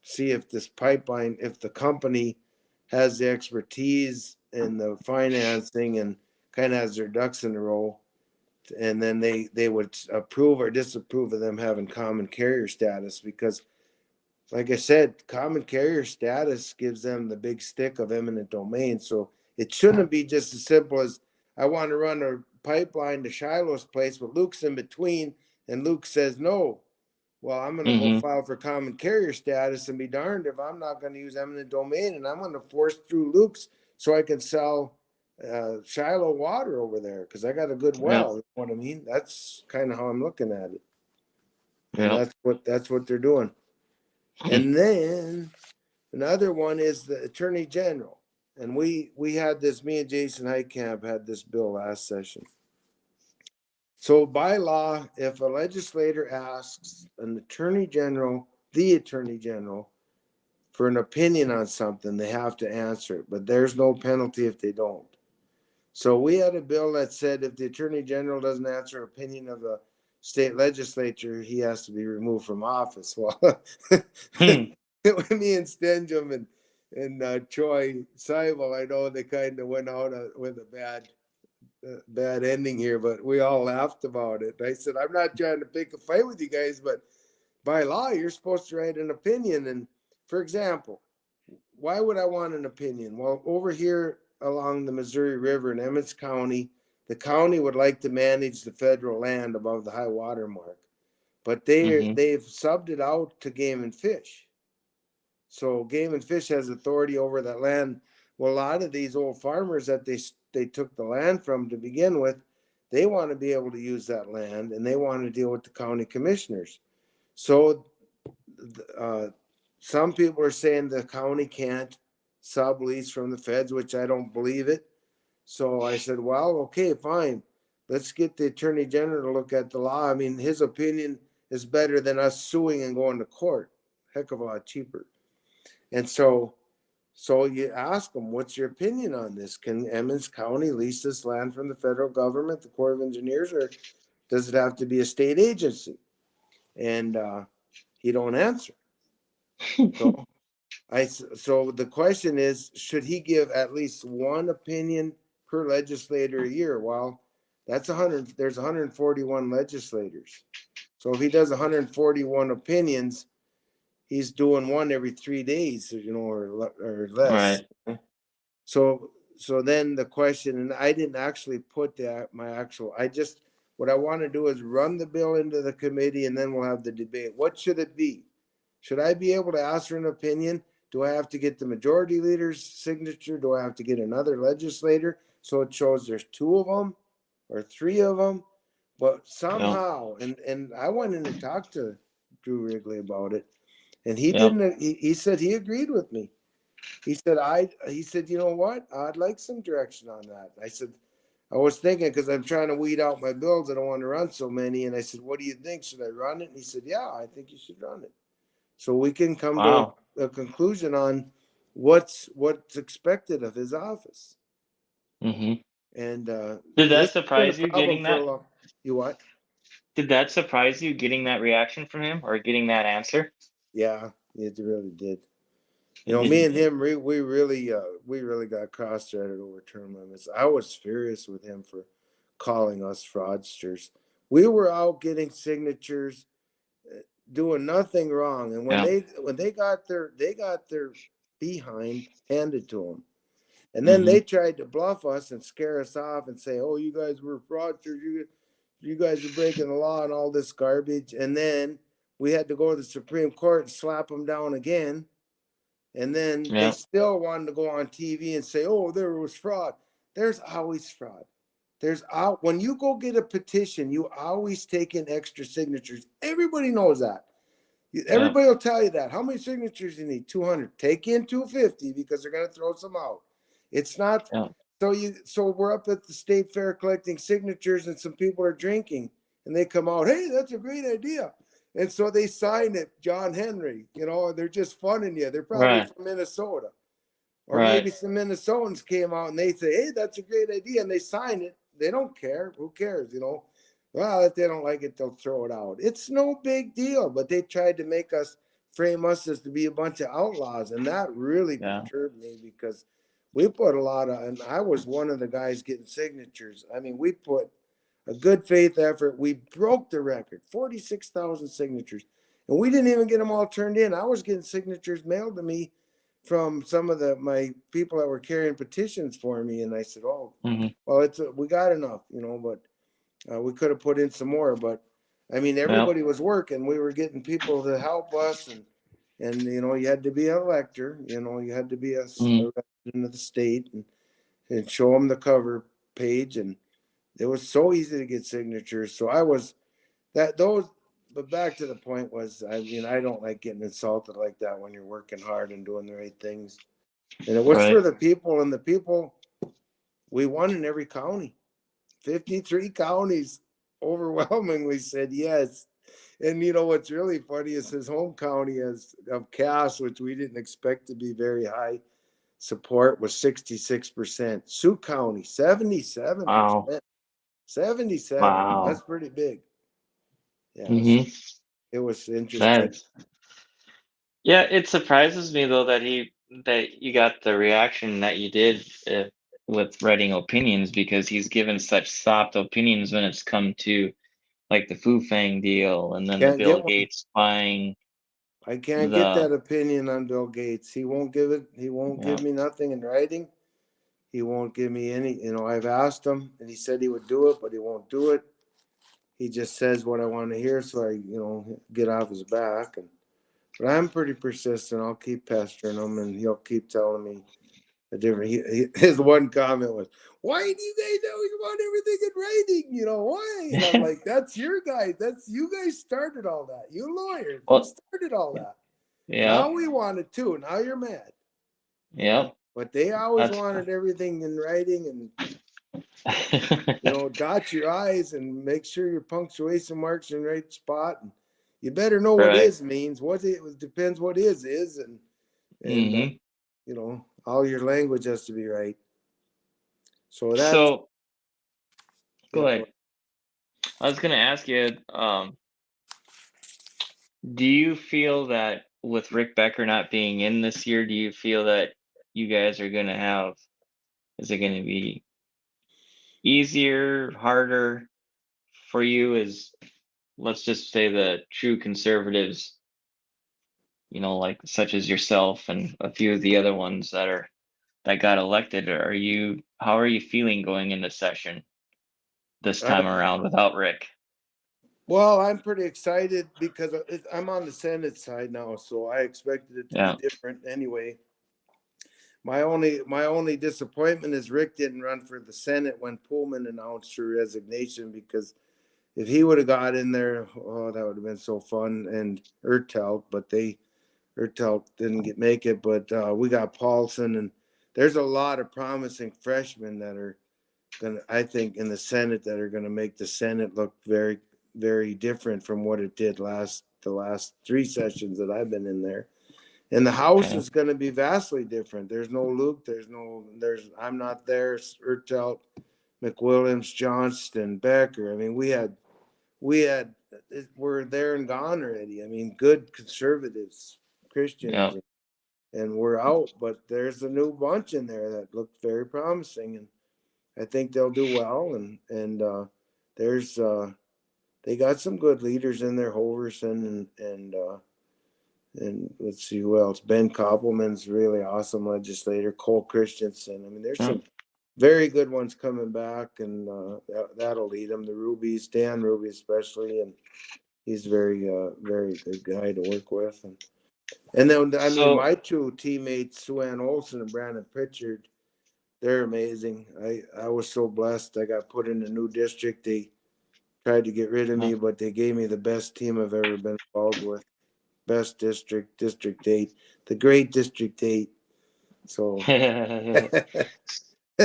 see if this pipeline, if the company has the expertise and the financing and kind of has their ducks in a row, and then they would approve or disapprove of them having common carrier status. Because like I said, common carrier status gives them the big stick of eminent domain. So it shouldn't be just as simple as I want to run a pipeline to Shilo's place, but Luke's in between and Luke says no. Well, I'm going to go file for common carrier status and be darned if I'm not going to use eminent domain, and I'm going to force through Luke's so I can sell Shilo water over there because I got a good Yeah. well. You know what I mean? That's kind of how I'm looking at it, and Yeah. that's what they're doing. And then another one is the Attorney General, and we had this. Me and Jason Heitkamp had this bill last session. So by law, if a legislator asks an attorney general, the attorney general, for an opinion on something, they have to answer it, but there's no penalty if they don't. So we had a bill that said if the attorney general doesn't answer opinion of the state legislature, he has to be removed from office. Well, me and Stenjum and Troy Seibel, I know they kind of went out with a bad ending here, but we all laughed about it. I said, I'm not trying to pick a fight with you guys, but by law, you're supposed to write an opinion. And for example, why would I want an opinion? Well, over here along the Missouri River in Emmons County, the county would like to manage the federal land above the high water mark, but they've subbed it out to Game and Fish. So Game and Fish has authority over that land. Well, a lot of these old farmers that they took the land from to begin with, they want to be able to use that land, and they want to deal with the county commissioners. So some people are saying the county can't sublease from the feds, which I don't believe it. So I said, well, okay, fine. Let's get the attorney general to look at the law. I mean, his opinion is better than us suing and going to court. Heck of a lot cheaper. And so you ask them, what's your opinion on this? Can Emmons County lease this land from the federal government, the Corps of Engineers, or does it have to be a state agency? And he don't answer. So the question is, should he give at least one opinion per legislator a year? Well, that's 100. There's 141 legislators. So if he does 141 opinions, he's doing one every 3 days, or less. Right. So then the question, and I didn't actually put what I want to do is run the bill into the committee, and then we'll have the debate. What should it be? Should I be able to ask for an opinion? Do I have to get the majority leader's signature? Do I have to get another legislator? So it shows there's 2 of them or 3 of them. But somehow, and I went in and talked to Drew Wrigley about it, and he didn't. He said he agreed with me. He said, you know what? I'd like some direction on that. I said, I was thinking, because I'm trying to weed out my bills. I don't want to run so many. And I said, what do you think? Should I run it? And he said, yeah, I think you should run it. So we can come to a conclusion on what's expected of his office. Mm-hmm. And did that surprise you getting that? You what? Did that surprise you getting that reaction from him or getting that answer? Yeah, it really did. Me and him, we really got cross-threaded over term limits. I was furious with him for calling us fraudsters. We were out getting signatures, doing nothing wrong, and when they got their behind handed to them, and then they tried to bluff us and scare us off and say, "Oh, you guys were fraudsters. You guys are breaking the law and all this garbage." And then we had to go to the Supreme Court and slap them down again. And then they still wanted to go on TV and say, "Oh, there was fraud." There's always fraud. When you go get a petition, you always take in extra signatures. Everybody knows that. Everybody will tell you that. How many signatures you need? 200. Take in 250 because they're going to throw some out. It's not. So we're up at the state fair collecting signatures, and some people are drinking, and they come out, "Hey, that's a great idea." And so they sign it, John Henry, they're just funning you. They're probably from Minnesota. Or maybe some Minnesotans came out and they say, "Hey, that's a great idea." And they sign it. They don't care. Who cares, Well, if they don't like it, they'll throw it out. It's no big deal. But they tried to frame us as to be a bunch of outlaws. And that really perturbed me because we put and I was one of the guys getting signatures. I mean, we put a good faith effort. We broke the record, 46,000 signatures. And we didn't even get them all turned in. I was getting signatures mailed to me from some of my people that were carrying petitions for me. And I said, "Oh, well, we got enough, but we could have put in some more." But I mean, everybody was working. We were getting people to help us. And you had to be an elector, you had to be a resident of the state and show them the cover page. And it was so easy to get signatures. So but back to the point was, I don't like getting insulted like that when you're working hard and doing the right things. And it was for the people, and the people, we won in every county. 53 counties overwhelmingly said yes. And what's really funny is his home county of Cass, which we didn't expect to be very high support, was 66%. Sioux County, 77%. Wow. 77. Wow. That's pretty big. Yeah. It was interesting. It surprises me though that you got the reaction that you did with writing opinions, because he's given such soft opinions when it's come to like the Foo Fang deal and then the Bill Gates buying. I can't get that opinion on Bill Gates. He won't give it. He won't give me nothing in writing. He won't give me any. I've asked him, and he said he would do it, but he won't do it. He just says what I want to hear, so I, get off his back. But I'm pretty persistent. I'll keep pestering him, and he'll keep telling me His one comment was, "Why do you guys always want everything in writing? You know why?" And I'm like, "That's your guys. That's you guys started all that. You lawyers, you Well, started all that. yeah, Now we want it too. Now you're mad." You yeah. know? But they always That's wanted everything in writing, and dot your I's and make sure your punctuation marks in the right spot. And you better know what right. is means. What it depends what is, and Hmm. all your language has to be right. So that's So go yeah. ahead. I was gonna ask you, do you feel that with Rick Becker not being in this year, do you feel that you guys are gonna have, is it gonna be easier, harder for you as, let's just say, the true conservatives, like such as yourself and a few of the other ones that got elected? How are you feeling going into session this I, time around without Rick? well, I'm pretty excited because I'm on the Senate side now, so I expected it to be Yeah. different anyway. My only disappointment is Rick didn't run for the Senate when Pullman announced her resignation, because if he would have got in there, oh, that would have been so fun. And Ertelt, but Ertelt didn't make it. But we got Paulson, and there's a lot of promising freshmen that are I think, in the Senate, that are gonna make the Senate look very, very different from what it did the last 3 sessions that I've been in there. And the House Okay. is going to be vastly different. There's no Luke. I'm not there. Ertelt, McWilliams, Johnston, Becker. I mean, we're there and gone already. I mean, good conservatives, Yeah. Christians, and we're out. But there's a new bunch in there that look very promising, and I think they'll do well. And there's they got some good leaders in there, Hoverson and let's see who else. Ben Koppelman's really awesome legislator. Cole Christensen. I mean, there's Yeah. some very good ones coming back, and that'll lead them. The Rubies, Dan Ruby especially, and he's very good guy to work with. And then I mean, So my two teammates, Sue Ann Olson and Brandon Pritchard, they're amazing. I was so blessed. I got put in a new district. They tried to get rid of me, but they gave me the best team I've ever been involved with. Best district, District 8, the great District 8. So,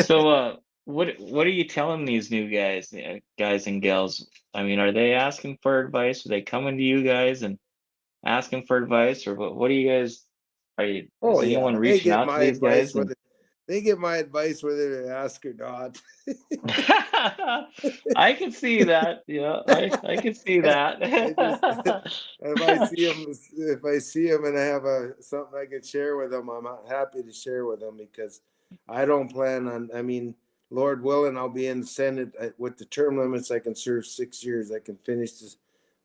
so what are you telling these new guys and gals? I mean, are they asking for advice? Are they coming to you guys and asking for advice, or what do you guys, oh is anyone yeah, they reaching get out to my these advice guys? And whether they get my advice whether to ask or not. I can see that. Yeah, I can see that. I just if I see them and I have something I can share with them, I'm happy to share with them, because I don't plan on. I mean, Lord willing, I'll be in the Senate with the term limits. I can serve 6 years. I can finish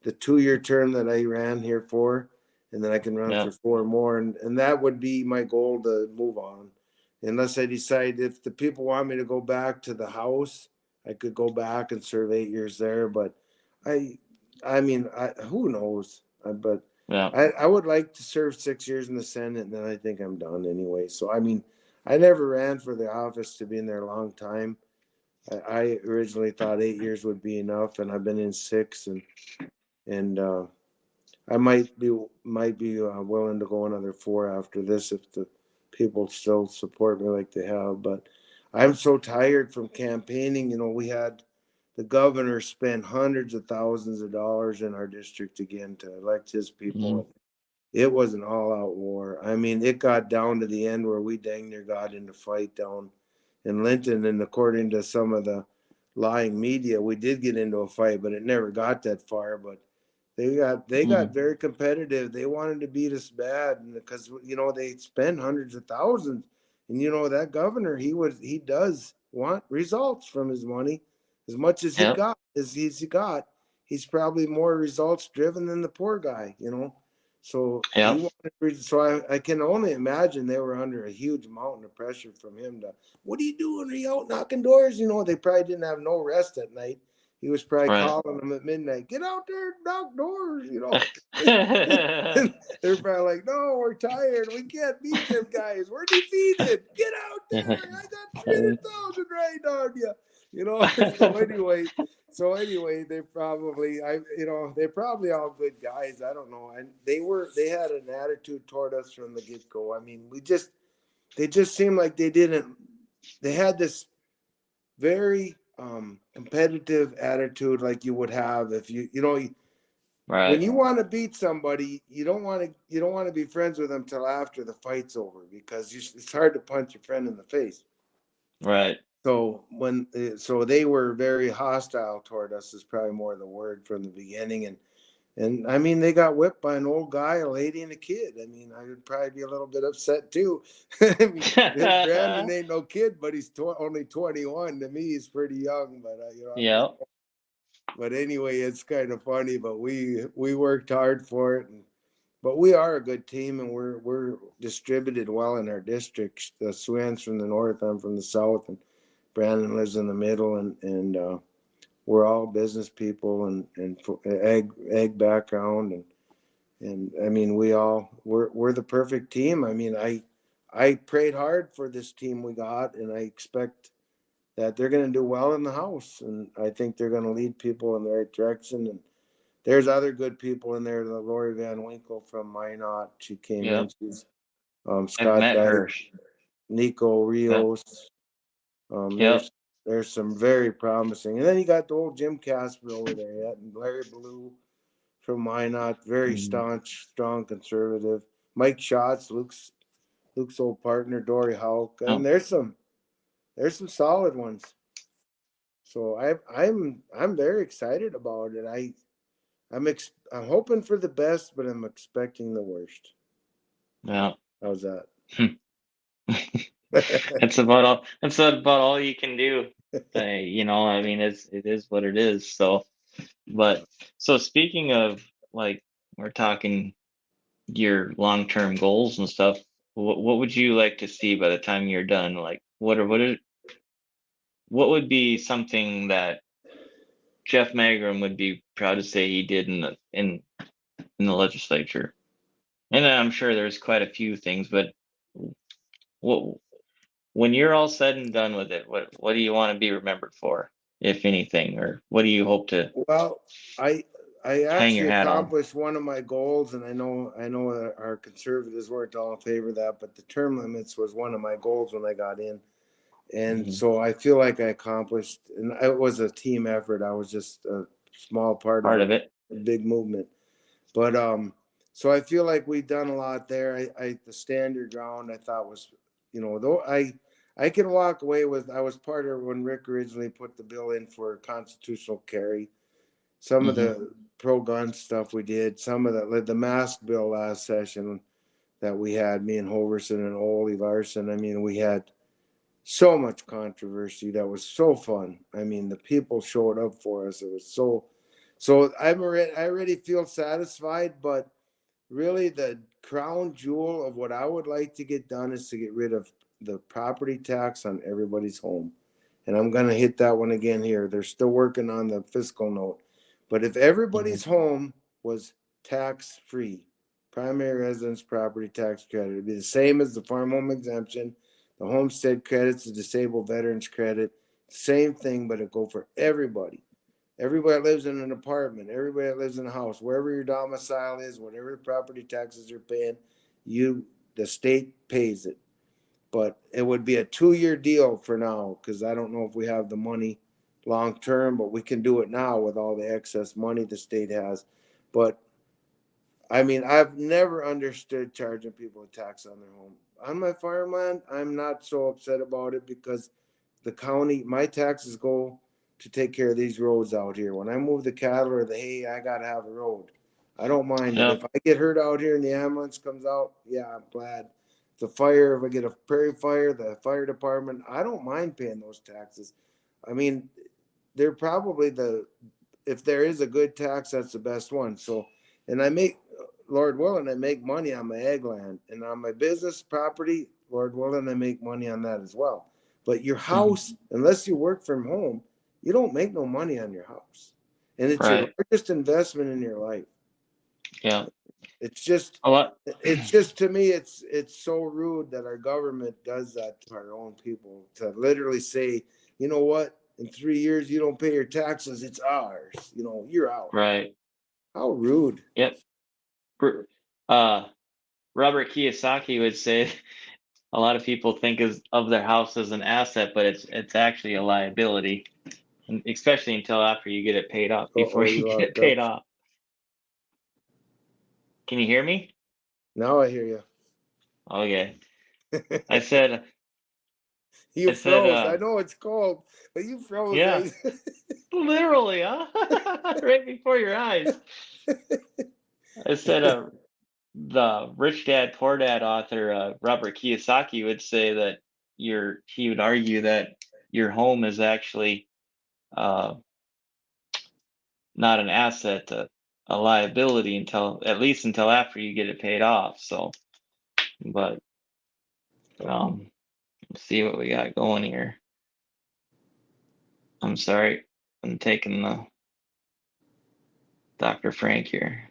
the 2-year term that I ran here for, and then I can run Yeah, for 4 more, and that would be my goal to move on, unless I decide if the people want me to go back to the House. I could go back and serve 8 years there, but I I mean, who knows? But yeah, I would like to serve 6 years in the Senate, and then I think I'm done anyway. So I mean, I never ran for the office to be in there a long time. I originally thought 8 years would be enough, and I've been in 6, and I might be willing to go another 4 after this if the people still support me like they have. But I'm so tired from campaigning. We had the governor spend hundreds of thousands of dollars in our district again to elect his mhm, people. It was an all-out war. I mean, it got down to the end where we dang near got into fight down in Linton, and according to some of the lying media, we did get into a fight, but it never got that far. But they got mhm. very competitive. They wanted to beat us bad, and because they spend hundreds of thousands, and that governor, he does want results from his money, as much as he Yeah, got he's probably more results driven than the poor guy. So he yeah, wanted, so I can only imagine they were under a huge mountain of pressure from him to, what are you doing? Are you out knocking doors? They probably didn't have no rest at night, he was probably Right. calling them at midnight, get out there and knock doors, you know. Yeah. And they're probably like, no, we're tired. We can't beat them guys. We're defeated. Get out there. I got 300,000 right on you. You know, so anyway, they probably, they're probably all good guys. I don't know. And they had an attitude toward us from the get go. I mean, they just seemed like they had this very competitive attitude like you would have if when Right. you want to beat somebody, you don't want to be friends with them till after the fight's over, because it's hard to punch your friend in the face. Right. So so they were very hostile toward us is probably more the word from the beginning. And I mean, they got whipped by an old guy, a lady, and a kid. I mean, I would probably be a little bit upset too. I mean, Brandon ain't no kid, but he's only 21. To me, he's pretty young, but Yeah. but anyway, it's kind of funny. But we worked hard for it, but we are a good team, and we're distributed well in our districts. The Swan's from the north, I'm from the south, and Brandon lives in the middle, and we're all business people and ag background, and I mean we're the perfect team. I mean I prayed hard for this team we got, and I expect that they're going to do well in the house, and I think they're going to lead people in the right direction. And there's other good people in there. The Lori Van Winkle from Minot, she came Yep. in. She's I've Scott met her. Dyke, Nico Rios. Yep. There's some very promising. And then you got the old Jim Casper over there yet, and Larry Blue from Minot, very staunch, strong conservative. Mike Schatz, Luke's old partner, Dory Houck. And there's some solid ones. So I'm very excited about it. I'm hoping for the best, but I'm expecting the worst. Yeah. How's that? That's about all you can do. I mean, it is what it is. So speaking of, like, we're talking your long-term goals and stuff. What would you like to see by the time you're done? Like, what would be something that Jeff Magrum would be proud to say he did in the legislature? And I'm sure there's quite a few things, but what when you're all said and done with it, what do you want to be remembered for, if anything, or what do you hope to Well, I hang your actually hat on? accomplished one of my goals, and I know that our conservatives weren't all in favor of that, but the term limits was one of my goals when I got in. And so I feel like I accomplished, and it was a team effort. I was just a small part Part of of it. a big movement. But so I feel like we've done a lot there. The standard ground I thought was, though I can walk away with, I was part of when Rick originally put the bill in for constitutional carry. Some of the pro-gun stuff we did, some of the mask bill last session that we had, me and Hoverson and Ole Larson. I mean, we had so much controversy that was so fun. I mean, the people showed up for us. It was so I already feel satisfied, but really the crown jewel of what I would like to get done is to get rid of the property tax on everybody's home. And I'm going to hit that one again here. They're still working on the fiscal note. But if everybody's home was tax free, primary residence property tax credit, it'd be the same as the farm home exemption, the homestead credits, the disabled veterans credit, same thing, but it go for everybody. Everybody that lives in an apartment, everybody that lives in a house, wherever your domicile is, whatever the property taxes you're paying, the state pays it. But it would be a 2-year deal for now, because I don't know if we have the money long term, but we can do it now with all the excess money the state has. But I mean, I've never understood charging people a tax on their home. On my farmland, I'm not so upset about it, because the county, my taxes go to take care of these roads out here. When I move the cattle or the hay, I got to have a road. I don't mind it. If I get hurt out here and the ambulance comes out, yeah, I'm glad. The fire, if I get a prairie fire, the fire department, I don't mind paying those taxes. I mean, they're probably if there is a good tax, that's the best one. So, and Lord willing, I make money on my ag land, and on my business property, Lord willing, I make money on that as well. But your house, unless you work from home, You don't make no money on your house, and it's your Right. largest investment in your life. Yeah. It's just, A lot. to me, it's so rude that our government does that to our own people, to literally say, you know what, in 3 years you don't pay your taxes, it's ours. You know, you're out. Right. How rude. Yep. Uh, Robert Kiyosaki would say a lot of people think of their house as an asset, but it's actually a liability, and especially until after you get it paid off. Before You you get it locked up. paid off. Can you hear me? Now I hear you. Okay. I said, You I said, froze. I know it's cold, but you froze. yeah, literally, huh? Right before your eyes. I said, the Rich Dad Poor Dad author Robert Kiyosaki would say that he would argue that your home is actually uh, not an asset, a liability until at least until after you get it paid off. So, but let's see what we got going here. I'm sorry, I'm taking the Dr. Frank here.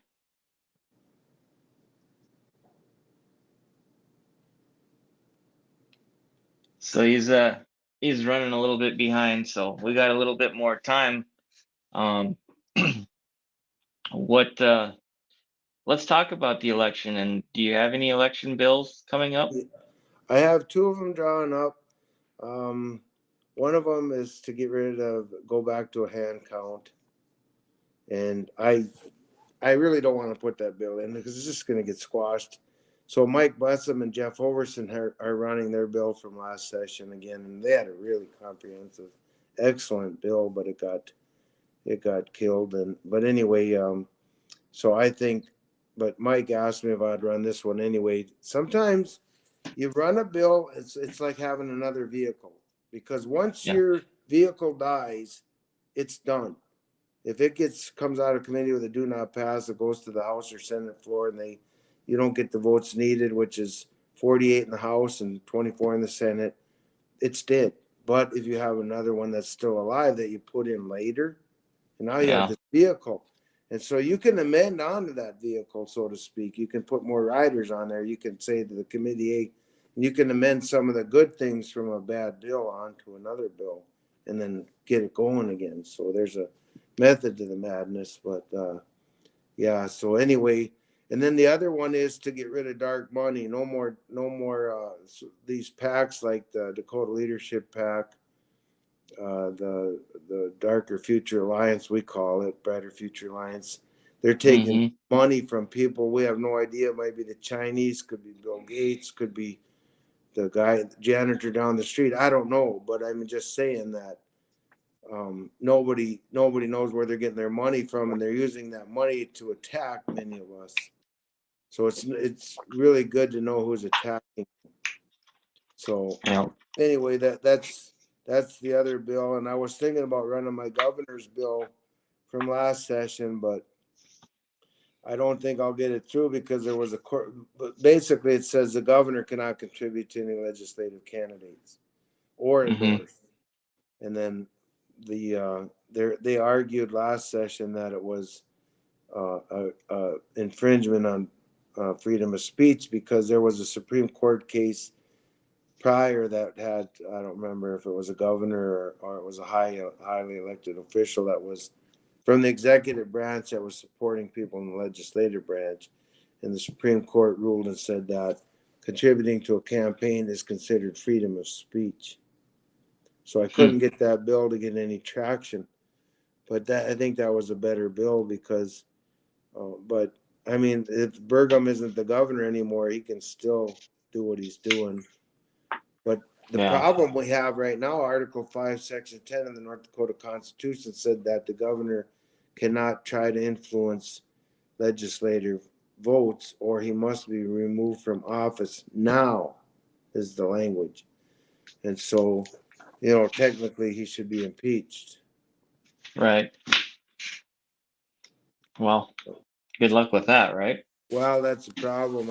So he's running a little bit behind, so we got a little bit more time. What let's talk about the election. And do you have any election bills coming up? I have 2 of them drawn up. One of them is to go back to a hand count, and I really don't want to put that bill in because it's just going to get squashed. So Mike Bussum and Jeff Overson are running their bill from last session again, and they had a really comprehensive, excellent bill, but it got killed. But anyway, so I think, but Mike asked me if I'd run this one anyway. Sometimes you run a bill, it's like having another vehicle, because once Yeah. your vehicle dies, it's done. If it comes out of committee with a do not pass, it goes to the House or Senate floor, and you don't get the votes needed, which is 48 in the House and 24 in the Senate, it's dead. But if you have another one that's still alive that you put in later, and now you have Yeah. this vehicle, and so you can amend onto that vehicle, so to speak. You can put more riders on there. You can say to the committee, hey, you can amend some of the good things from a bad bill onto another bill, and then get it going again. So there's a method to the madness. But yeah. So anyway, and then the other one is to get rid of dark money. No more these PACs like the Dakota Leadership PAC, the Darker Future Alliance, we call it Brighter Future Alliance. They're taking money from people. We have no idea. It might be the Chinese, could be Bill Gates, could be the janitor down the street. I don't know, but I'm just saying that nobody knows where they're getting their money from, and they're using that money to attack many of us. So it's really good to know who's attacking. So anyway, that's the other bill, and I was thinking about running my governor's bill from last session, but I don't think I'll get it through because there was a court. But basically, it says the governor cannot contribute to any legislative candidates or endorse. And then they argued last session that it was infringement on freedom of speech because there was a Supreme Court case prior that had, I don't remember if it was a governor or it was a highly elected official that was from the executive branch that was supporting people in the legislative branch, and the Supreme Court ruled and said that contributing to a campaign is considered freedom of speech. So I couldn't get that bill to get any traction, but I think that was a better bill because, but I mean, if Burgum isn't the governor anymore, he can still do what he's doing. But the problem we have right now, Article 5, Section 10 of the North Dakota Constitution said that the governor cannot try to influence legislative votes, or he must be removed from office now, is the language. And so, technically he should be impeached. Right. Well, good luck with that, right? Well, that's the problem.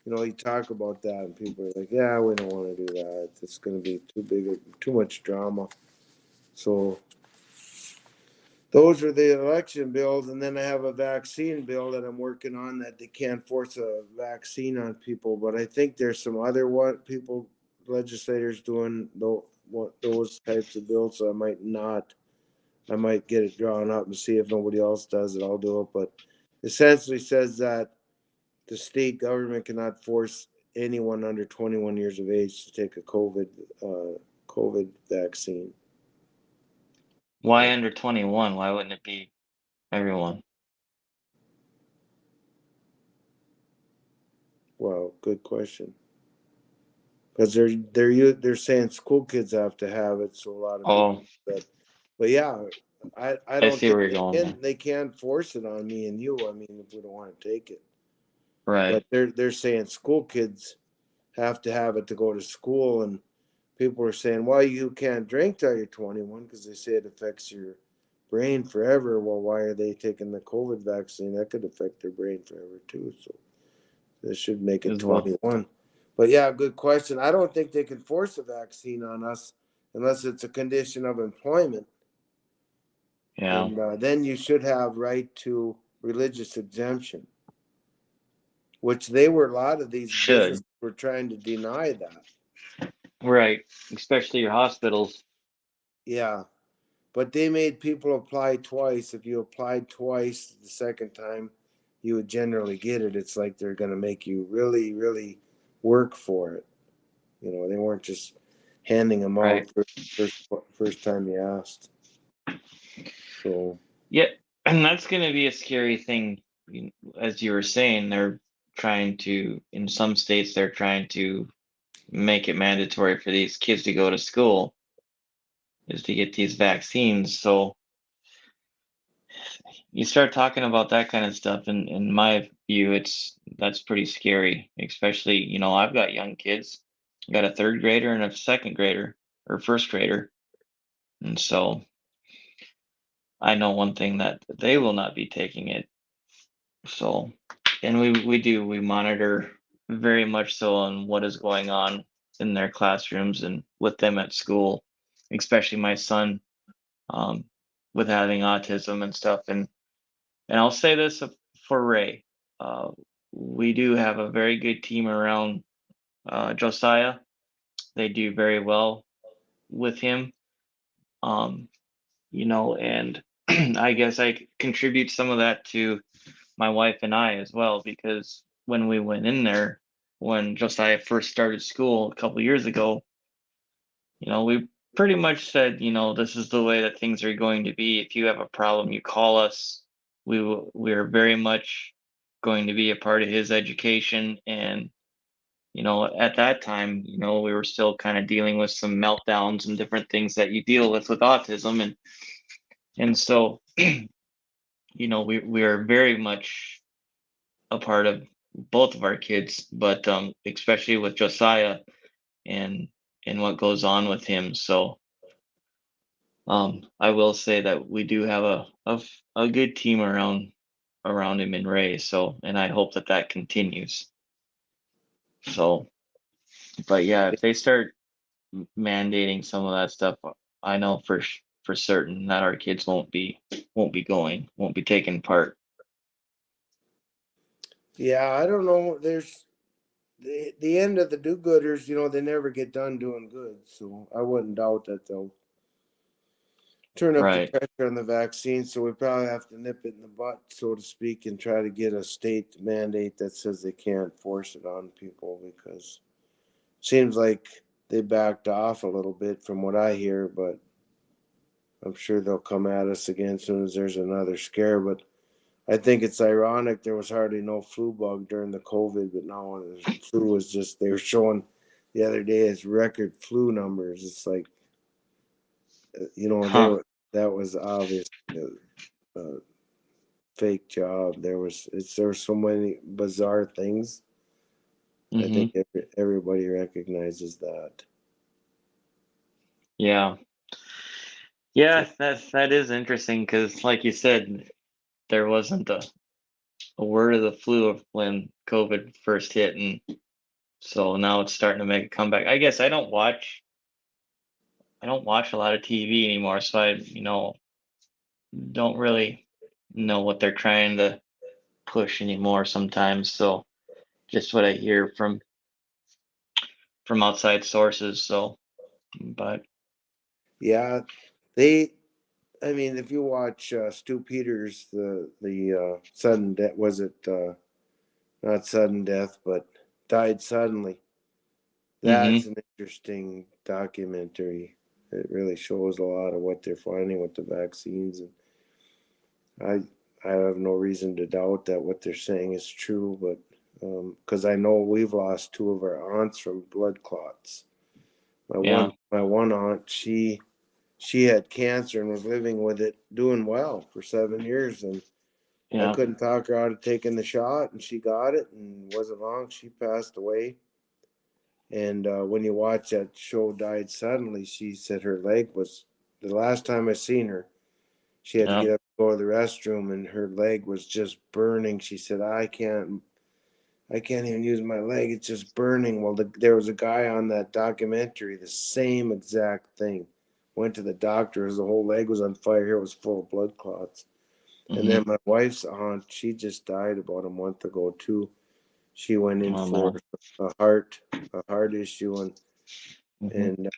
You talk about that and people are like, yeah, we don't want to do that. It's going to be too much drama. So those are the election bills, and then I have a vaccine bill that I'm working on that they can't force a vaccine on people. But I think there's some other legislators doing those types of bills. So I might get it drawn up and see if nobody else does it. I'll do it. But essentially says that the state government cannot force anyone under 21 years of age to take a COVID vaccine. Why under 21? Why wouldn't it be everyone? Well, good question. Because they're saying school kids have to have it, so a lot of people. Oh, But yeah, I I don't see think where you're going there. they can't force it on me and you. I mean, if we don't want to take it, Right. but they're saying school kids have to have it to go to school, and people are saying, well, you can't drink till you're 21 because they say it affects your brain forever. Well, why are they taking the COVID vaccine? That could affect their brain forever too. So they should make it As well. 21. But yeah, good question. I don't think they can force a vaccine on us unless it's a condition of employment. Yeah. And then you should have right to religious exemption, which a lot of these businesses Should. were trying to deny that. Right. Especially your hospitals. Yeah. But they made people apply twice. If you applied twice, the second time you would generally get it. It's like they're going to make you really, really work for it. You know, they weren't just handing them Right. out first time you asked. So Yeah. And that's going to be a scary thing. As you were saying, they're trying to, in some states, they're trying to make it mandatory for these kids to go to school is to get these vaccines. So you start talking about that kind of stuff, and in my view, that's pretty scary. Especially, I've got young kids. I got a third grader and a second grader or first grader, and so I know one thing that they will not be taking it. So, and we monitor very much so on what is going on in their classrooms and with them at school, especially my son, um, with having autism and stuff. And I'll say this for Ray, uh, we do have a very good team around Josiah. They do very well with him, um, and I guess I contribute some of that to my wife and I as well, because when we went in there, when Josiah first started school a couple years ago, we pretty much said, this is the way that things are going to be. If you have a problem, you call us. We are very much going to be a part of his education. And, at that time, we were still kind of dealing with some meltdowns and different things that you deal with autism. And so, we are very much a part of both of our kids, but especially with Josiah and what goes on with him. So I will say that we do have a good team around him and Ray. So, and I hope that continues. So, but yeah, if they start mandating some of that stuff, I know for certain that our kids won't be taking part. yeah, I don't know. There's the end of the do-gooders. You know, they never get done doing good. So I wouldn't doubt that they'll turn up the Right. pressure on the vaccine. So we probably have to nip it in the butt, so to speak, and try to get a state mandate that says they can't force it on people, because it seems like they backed off a little bit from what I hear, but I'm sure they'll come at us again as soon as there's another scare. But I think it's ironic there was hardly no flu bug during the COVID, but now the flu was just, they were showing the other day as record flu numbers. It's like, Huh. that was obvious fake job. There was so many bizarre things. I Mm-hmm. think everybody recognizes that. Yeah. Yeah, that is interesting because, like you said, there wasn't a word of the flu when COVID first hit, and so now it's starting to make a comeback. I guess I don't watch a lot of TV anymore, so don't really know what they're trying to push anymore sometimes. So just what I hear from outside sources. So, but Yeah, they. I mean, if you watch Stu Peters, the sudden death, was it not sudden death, but died suddenly. That's hmm an interesting documentary. It really shows a lot of what they're finding with the vaccines, and I have no reason to doubt that what they're saying is true. But because I know we've lost two of our aunts from blood clots. yeah, My one aunt, she had cancer and was living with it, doing well for 7 years, and I yeah, couldn't talk her out of taking the shot, and she got it, and wasn't long she passed away. And when you watch that show, Died Suddenly, she said her leg was, the last time I seen her, she had to yeah. get up and go to the restroom, and her leg was just burning. She said, I can't even use my leg. It's just burning. Well, there was a guy on that documentary, the same exact thing. Went to the doctor. His whole leg was on fire. It was full of blood clots. And hmm then my wife's aunt, she just died about a month ago too. She went in Oh for man. a heart issue, and hmm and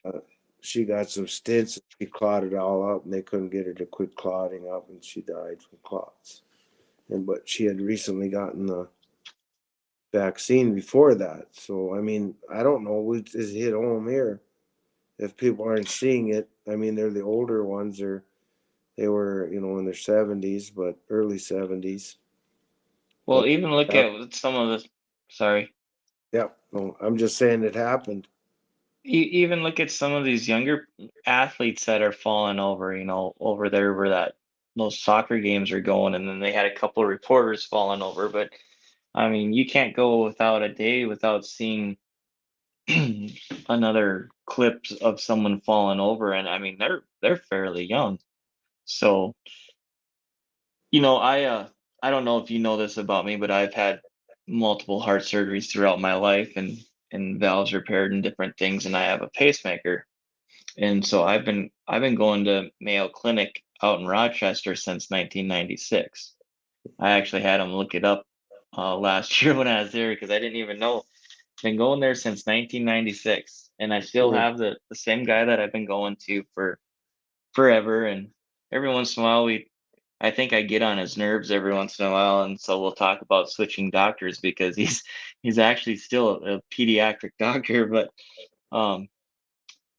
she got some stents. She clotted all up, and they couldn't get her to quit clotting up, and she died from clots. And but she had recently gotten the vaccine before that, so I mean, I don't know what is hit home here. If people aren't seeing it, I mean, they're the older ones, or they were, in their 70s, but early 70s. Well, But even look yeah, at some of the, sorry, yeah, no, I'm just saying it happened. even look at some of these younger athletes that are falling over, over there where that those soccer games are going, and then they had a couple of reporters falling over. But I mean, you can't go without a day without seeing another clips of someone falling over, and I mean they're fairly young. So, I don't know if you know this about me, but I've had multiple heart surgeries throughout my life and valves repaired and different things, and I have a pacemaker. And so I've been going to Mayo Clinic out in Rochester since 1996. I actually had them look it up last year when I was there because I didn't even know. Been going there since 1996, and I still Hmm. have the same guy that I've been going to for forever. And every once in a while, I think I get on his nerves every once in a while, and so we'll talk about switching doctors because he's actually still a pediatric doctor. But um,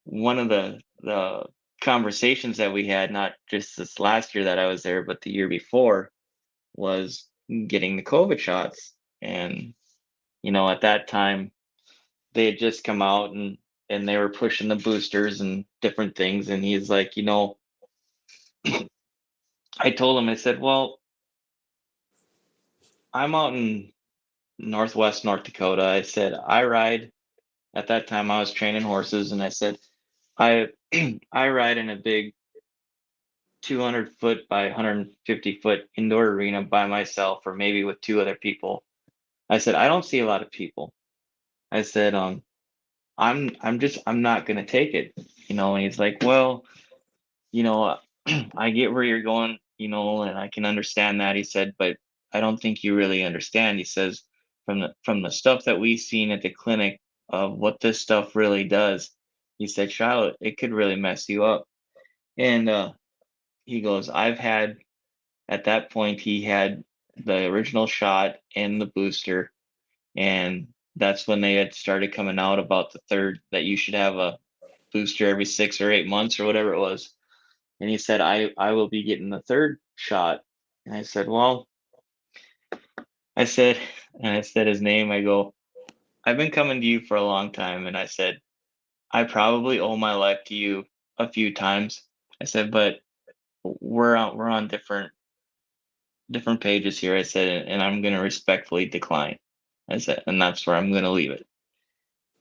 one of the conversations that we had, not just this last year that I was there, but the year before, was getting the COVID shots. And at that time they had just come out and they were pushing the boosters and different things. And he's like, I told him, I said, well, I'm out in Northwest North Dakota. I said, I ride, at that time I was training horses, and I said, I I ride in a big 200-foot by 150-foot indoor arena by myself, or maybe with two other people. I said, I don't see a lot of people. I said, I'm not gonna take it, and he's like, well, you know, I get where you're going, and I can understand that. He said, but I don't think you really understand. He says, from the stuff that we've seen at the clinic of what this stuff really does, he said, Shilo, it could really mess you up. And he goes, at that point, he had the original shot and the booster, and that's when they had started coming out about the third, that you should have a booster every 6 or 8 months or whatever it was. And he said, I will be getting the third shot. And I said, well, I said, and I said his name. I go, I've been coming to you for a long time. And I said, I probably owe my life to you a few times. I said, but we're on different pages here. I said, and I'm going to respectfully decline. I said, and that's where I'm going to leave it.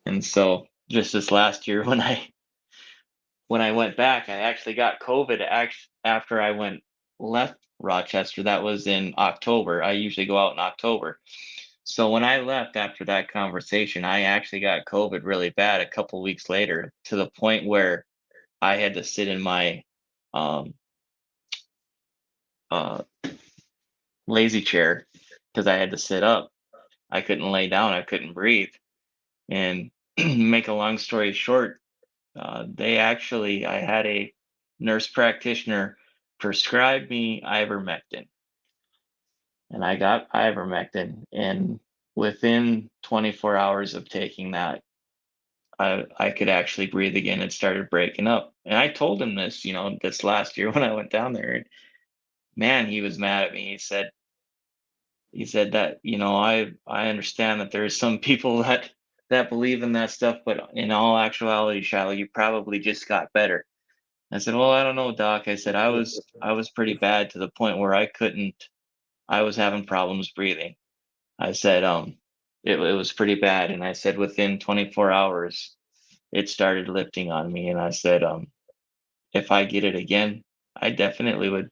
And so just this last year, when I went back, I actually got COVID after I left Rochester. That was in October. I usually go out in October. So when I left after that conversation, I actually got COVID really bad a couple weeks later, to the point where I had to sit in my um lazy chair because I had to sit up. I couldn't lay down. I couldn't breathe. And make a long story short, I had a nurse practitioner prescribe me ivermectin, and I got ivermectin, and within 24 hours of taking that, I could actually breathe again and started breaking up. And I told him this, this last year when I went down there, and man, he was mad at me. He said that, I understand that there's some people that believe in that stuff, but in all actuality, Shilo, you probably just got better. I said, well, I don't know, doc. I said, I was pretty bad to the point where I was having problems breathing. I said, it was pretty bad. And I said, within 24 hours, it started lifting on me. And I said, if I get it again, I definitely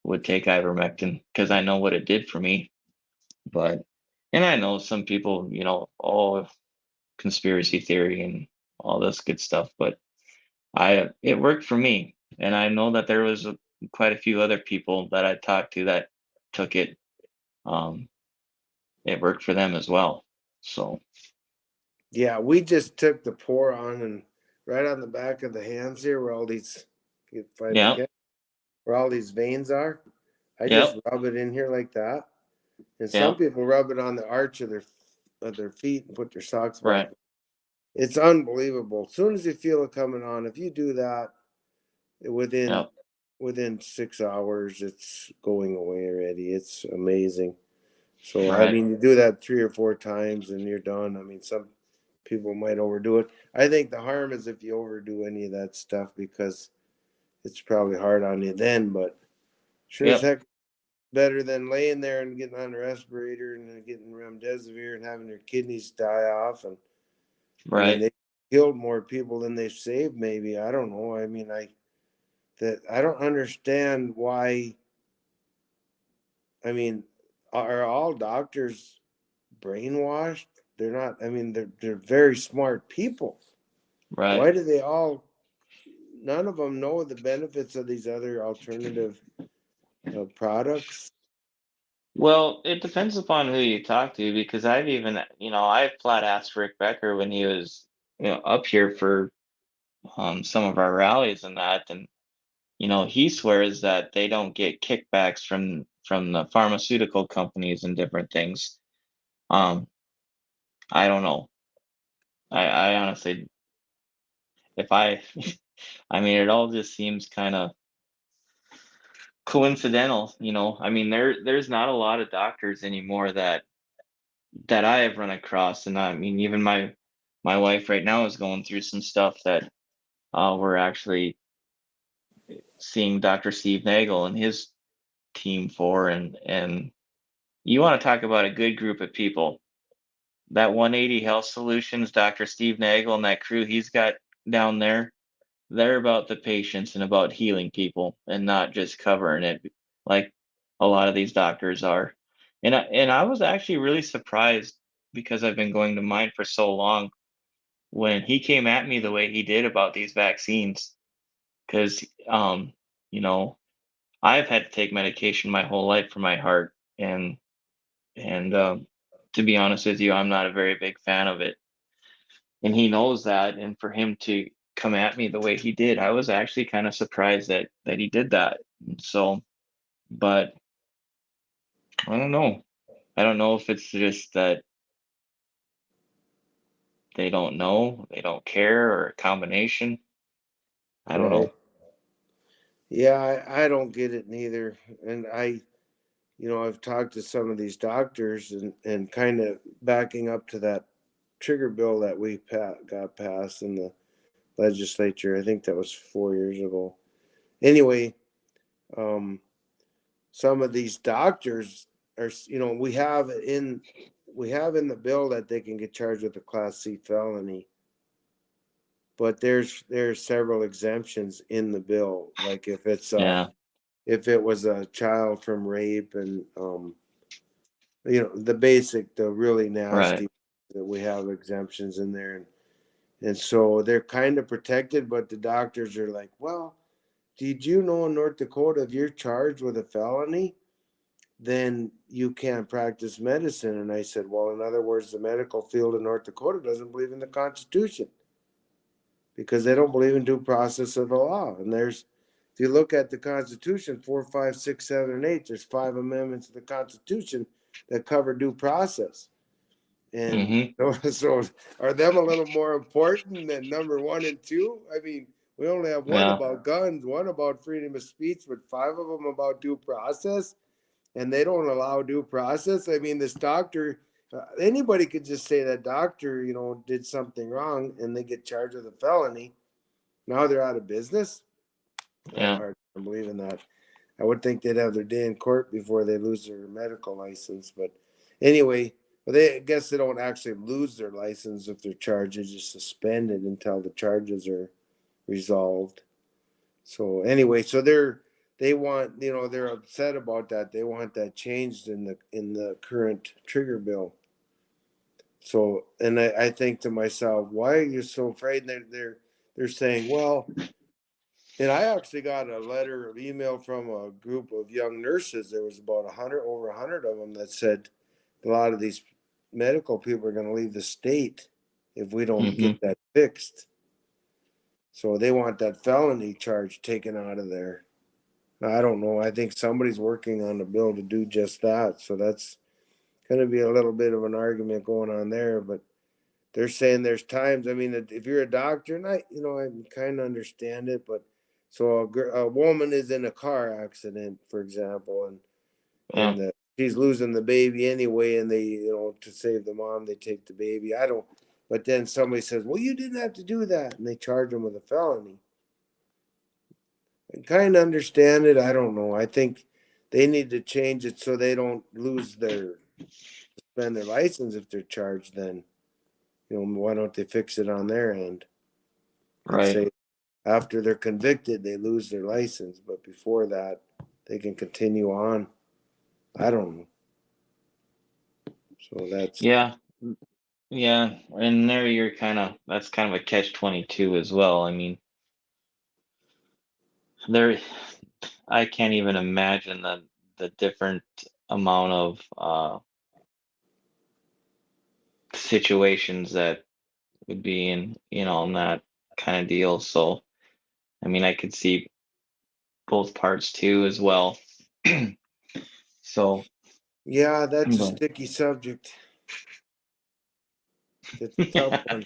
would take ivermectin because I know what it did for me. But, and I know some people, all conspiracy theory and all this good stuff, but it worked for me. And I know that there was quite a few other people that I talked to that took it. Um, it worked for them as well. So, Yeah, we just took the pour on and right on the back of the hands here where all these, if I yeah, can, where all these veins are. I just yep, rub it in here like that. And some yep, people rub it on the arch of their feet and put their socks back. right, It's unbelievable. As soon as you feel it coming on, if you do that within yep, within 6 hours, it's going away already. It's amazing. So I right, mean, you do that 3 or 4 times and you're done. I mean, some people might overdo it. I think the harm is if you overdo any of that stuff because it's probably hard on you then. But sure as yep, heck better than laying there and getting on a respirator and then getting remdesivir and having your kidneys die off. And I mean, right, they killed more people than they've saved. Maybe I don't know. I mean, I don't understand why. I mean, are all doctors brainwashed? They're not. I mean, they're very smart people. right. Why do they all? None of them know the benefits of these other alternative products. Well, it depends upon who you talk to because I flat asked Rick Becker when he was, up here for some of our rallies and that, and he swears that they don't get kickbacks from the pharmaceutical companies and different things. Um, I don't know. I honestly, if I, I mean, it all just seems kind of coincidental. I mean, there's not a lot of doctors anymore that I have run across, and I mean, even my wife right now is going through some stuff that we're actually seeing Dr. Steve Nagel and his team for, and you want to talk about a good group of people. That 180 Health Solutions, Dr. Steve Nagel and that crew he's got down there, they're about the patients and about healing people and not just covering it like a lot of these doctors are. And I was actually really surprised because I've been going to mine for so long when he came at me the way he did about these vaccines. Because, you know, I've had to take medication my whole life for my heart, and to be honest with you, I'm not a very big fan of it, and he knows that. And for him to come at me the way he did, I was actually kind of surprised that he did that. So, but I don't know. I don't know if it's just that they don't know, they don't care, or a combination. I don't Right. know. Yeah, I don't get it neither. And I've talked to some of these doctors and kind of backing up to that trigger bill that we got passed in the legislature. I think that was 4 years ago. Anyway, um, some of these doctors are, we have in the bill that they can get charged with a Class C felony, but there's several exemptions in the bill. Like Yeah, if it was a child from rape and the really right. nasty, that we have exemptions in there, and so they're kind of protected, but the doctors are like, well, did you know in North Dakota, if you're charged with a felony, then you can't practice medicine? And I said, well, in other words, the medical field in North Dakota doesn't believe in the Constitution because they don't believe in due process of the law. And there's, if you look at the Constitution, 4, 5, 6, 7, and 8, there's 5 amendments to the Constitution that cover due process. And so are them a little more important than number 1 and 2? I mean, we only have one about guns, one about freedom of speech, but 5 of them about due process, and they don't allow due process. I mean, this doctor, anybody could just say that doctor, did something wrong, and they get charged with a felony. Now they're out of business. Yeah. Hard to believe in that. I would think they'd have their day in court before they lose their medical license. But anyway, I guess they don't actually lose their license if they're charged. They're just suspended until the charges are resolved. So anyway, so they want, they're upset about that. They want that changed in the current trigger bill. So, and I think to myself, why are you so afraid? And they're saying, well, and I actually got a letter of email from a group of young nurses. There was about over 100 of them that said a lot of these medical people are going to leave the state if we don't get that fixed. So they want that felony charge taken out of there. I don't know. I think somebody's working on a bill to do just that. So that's going to be a little bit of an argument going on there. But they're saying there's times, I mean, if you're a doctor, and I kind of understand it, but so a woman is in a car accident, for example, and she's losing the baby anyway, and they, to save the mom, they take the baby. But then somebody says, well, you didn't have to do that, and they charge them with a felony. I kind of understand it. I don't know. I think they need to change it so they don't suspend their license if they're charged. Then, why don't they fix it on their end? Right. Say after they're convicted, they lose their license, but before that, they can continue on. I don't know. So that's Yeah, and there that's kind of a catch-22 as well. I mean, I can't even imagine the different amount of situations that would be in that kind of deal. So, I mean, I could see both parts too as well. So, yeah, that's a but sticky subject. It's a tough one,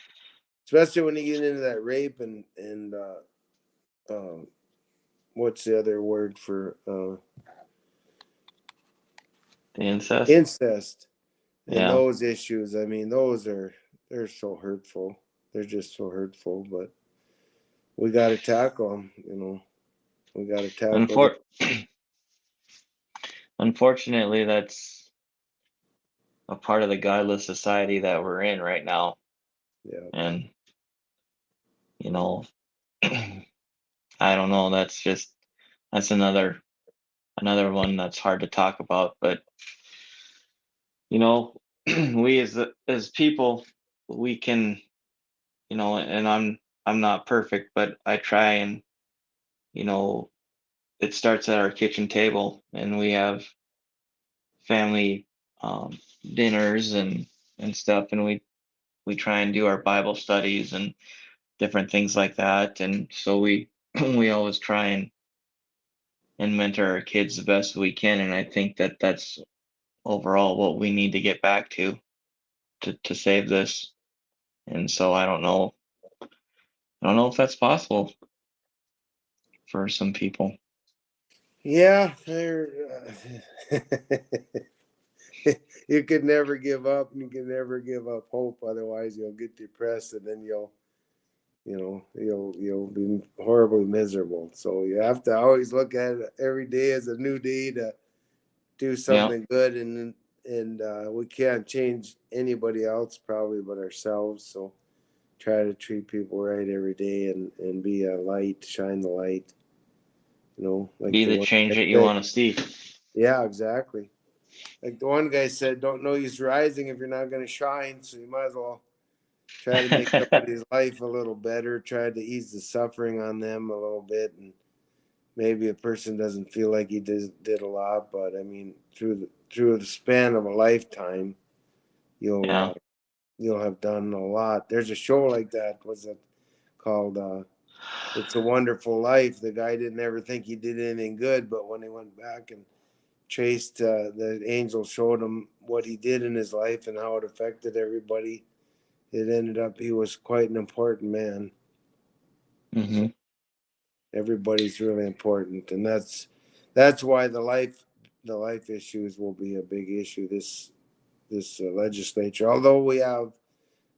especially when you get into that rape and what's the other word for the incest. incest and Yeah. those issues. I mean, they're so hurtful. They're just so hurtful, but we got to tackle them. We got to tackle them. Unfortunately, that's a part of the godless society that we're in right now. Yeah. And, I don't know, that's another one that's hard to talk about, but we as people, we can, and I'm not perfect, but I try and, it starts at our kitchen table, and we have family dinners and stuff, and we try and do our Bible studies and different things like that, and so we we always try and mentor our kids the best we can, and I think that's overall what we need to get back to save this. And so I don't know if that's possible for some people. Yeah, you could never give up, and you can never give up hope. Otherwise, you'll get depressed, and then you'll be horribly miserable. So you have to always look at it every day as a new day to do something good, and we can't change anybody else probably but ourselves. So try to treat people right every day and be a light, shine the light. Like Be the the one change guy that you said. want to see. Yeah, exactly. Like the one guy said, don't know use rising if you're not going to shine. So you might as well try to make somebody's life a little better, try to ease the suffering on them a little bit, and maybe a person doesn't feel like he did a lot, but I mean, through the span of a lifetime, Yeah. You'll have done a lot. There's a show like that. Was it called It's a Wonderful Life? The guy didn't ever think he did anything good, but when he went back and traced, the angel showed him what he did in his life and how it affected everybody. It ended up he was quite an important man. Mm-hmm. Everybody's really important, and that's why the life issues will be a big issue this legislature. Although we have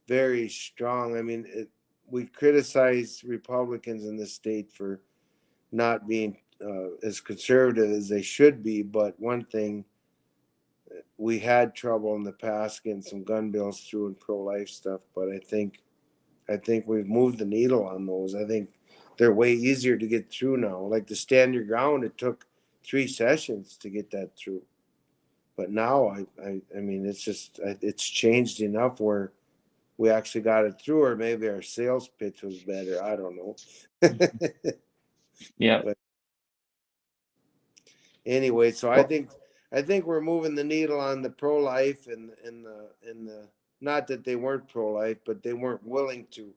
very strong, I mean, we criticize Republicans in the state for not being as conservative as they should be, but one thing, we had trouble in the past getting some gun bills through and pro-life stuff, but I think we've moved the needle on those. I think they're way easier to get through now. Like the Stand Your Ground, it took 3 sessions to get that through. But now, I mean, it's changed enough where we actually got it through, or maybe our sales pitch was better. I don't know. Yeah. But anyway, so I think we're moving the needle on the pro-life and the not that they weren't pro-life, but they weren't willing to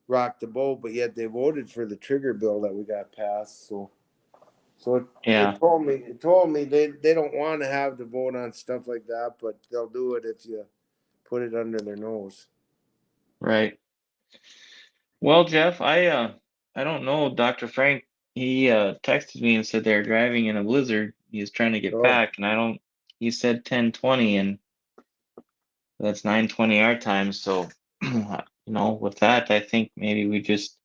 rock the boat, but yet they voted for the trigger bill that we got passed. So Yeah. it told me they don't want to have to vote on stuff like that, but they'll do it if you put it under their nose. Right. Well, Jeff, I don't know. Dr. Frank, he texted me and said they're driving in a blizzard. He's trying to get Oh, back, and I don't. He said 10:20, and that's 9:20 our time. So, with that, I think maybe we just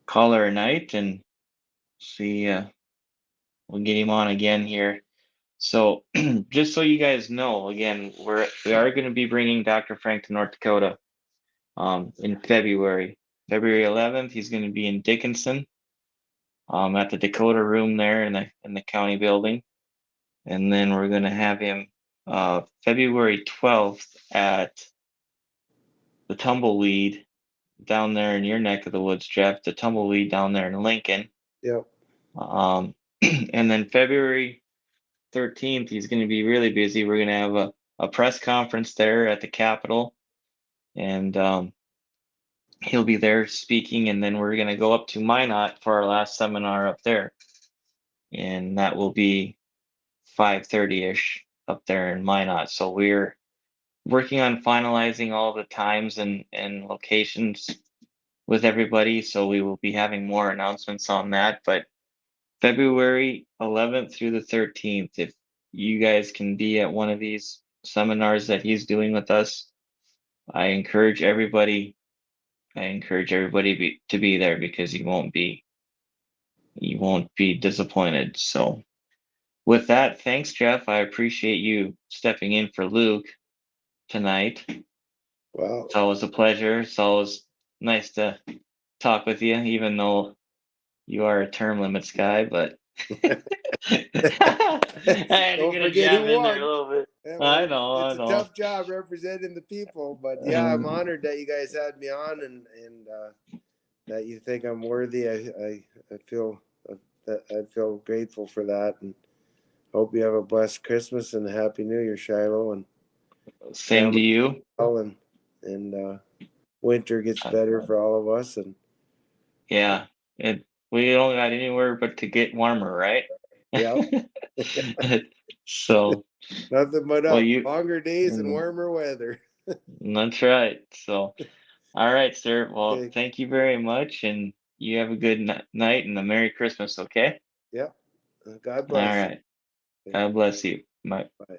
call her a night and see. We'll get him on again here. So, just so you guys know, again, we are going to be bringing Dr. Frank to North Dakota, in February. February 11th, he's going to be in Dickinson, at the Dakota Room there in the county building, and then we're going to have him February 12th at the Tumbleweed down there in your neck of the woods, Jeff. The Tumbleweed down there in Lincoln. yep. And then February 13th, he's going to be really busy. We're going to have a press conference there at the Capitol, and he'll be there speaking. And then we're going to go up to Minot for our last seminar up there, and that will be 5:30ish up there in Minot. So we're working on finalizing all the times and locations with everybody. So we will be having more announcements on that. But February 11th through the 13th, if you guys can be at one of these seminars that he's doing with us, I encourage everybody to be there, because you won't be disappointed. So with that, thanks, Jeff. I appreciate you stepping in for Luke tonight. Well, It's always a pleasure. It's always nice to talk with you, even though you are a term limits guy, but I had to don't get a forget jab who in there won. a little bit. Yeah, I well, know, it's a tough job representing the people, but yeah, I'm honored that you guys had me on and that you think I'm worthy. I feel grateful for that, and hope you have a blessed Christmas and a happy New Year, Shilo, and Same to you. and winter gets better for all of us. And Yeah, we don't got anywhere but to get warmer, right? yeah, So, nothing but well, up, longer days and warmer weather. That's right. So, all right, sir. Well, Okay. thank you very much, and you have a good night and a Merry Christmas, okay? Yeah. God All bless. right. God bless you. Bye. Bye.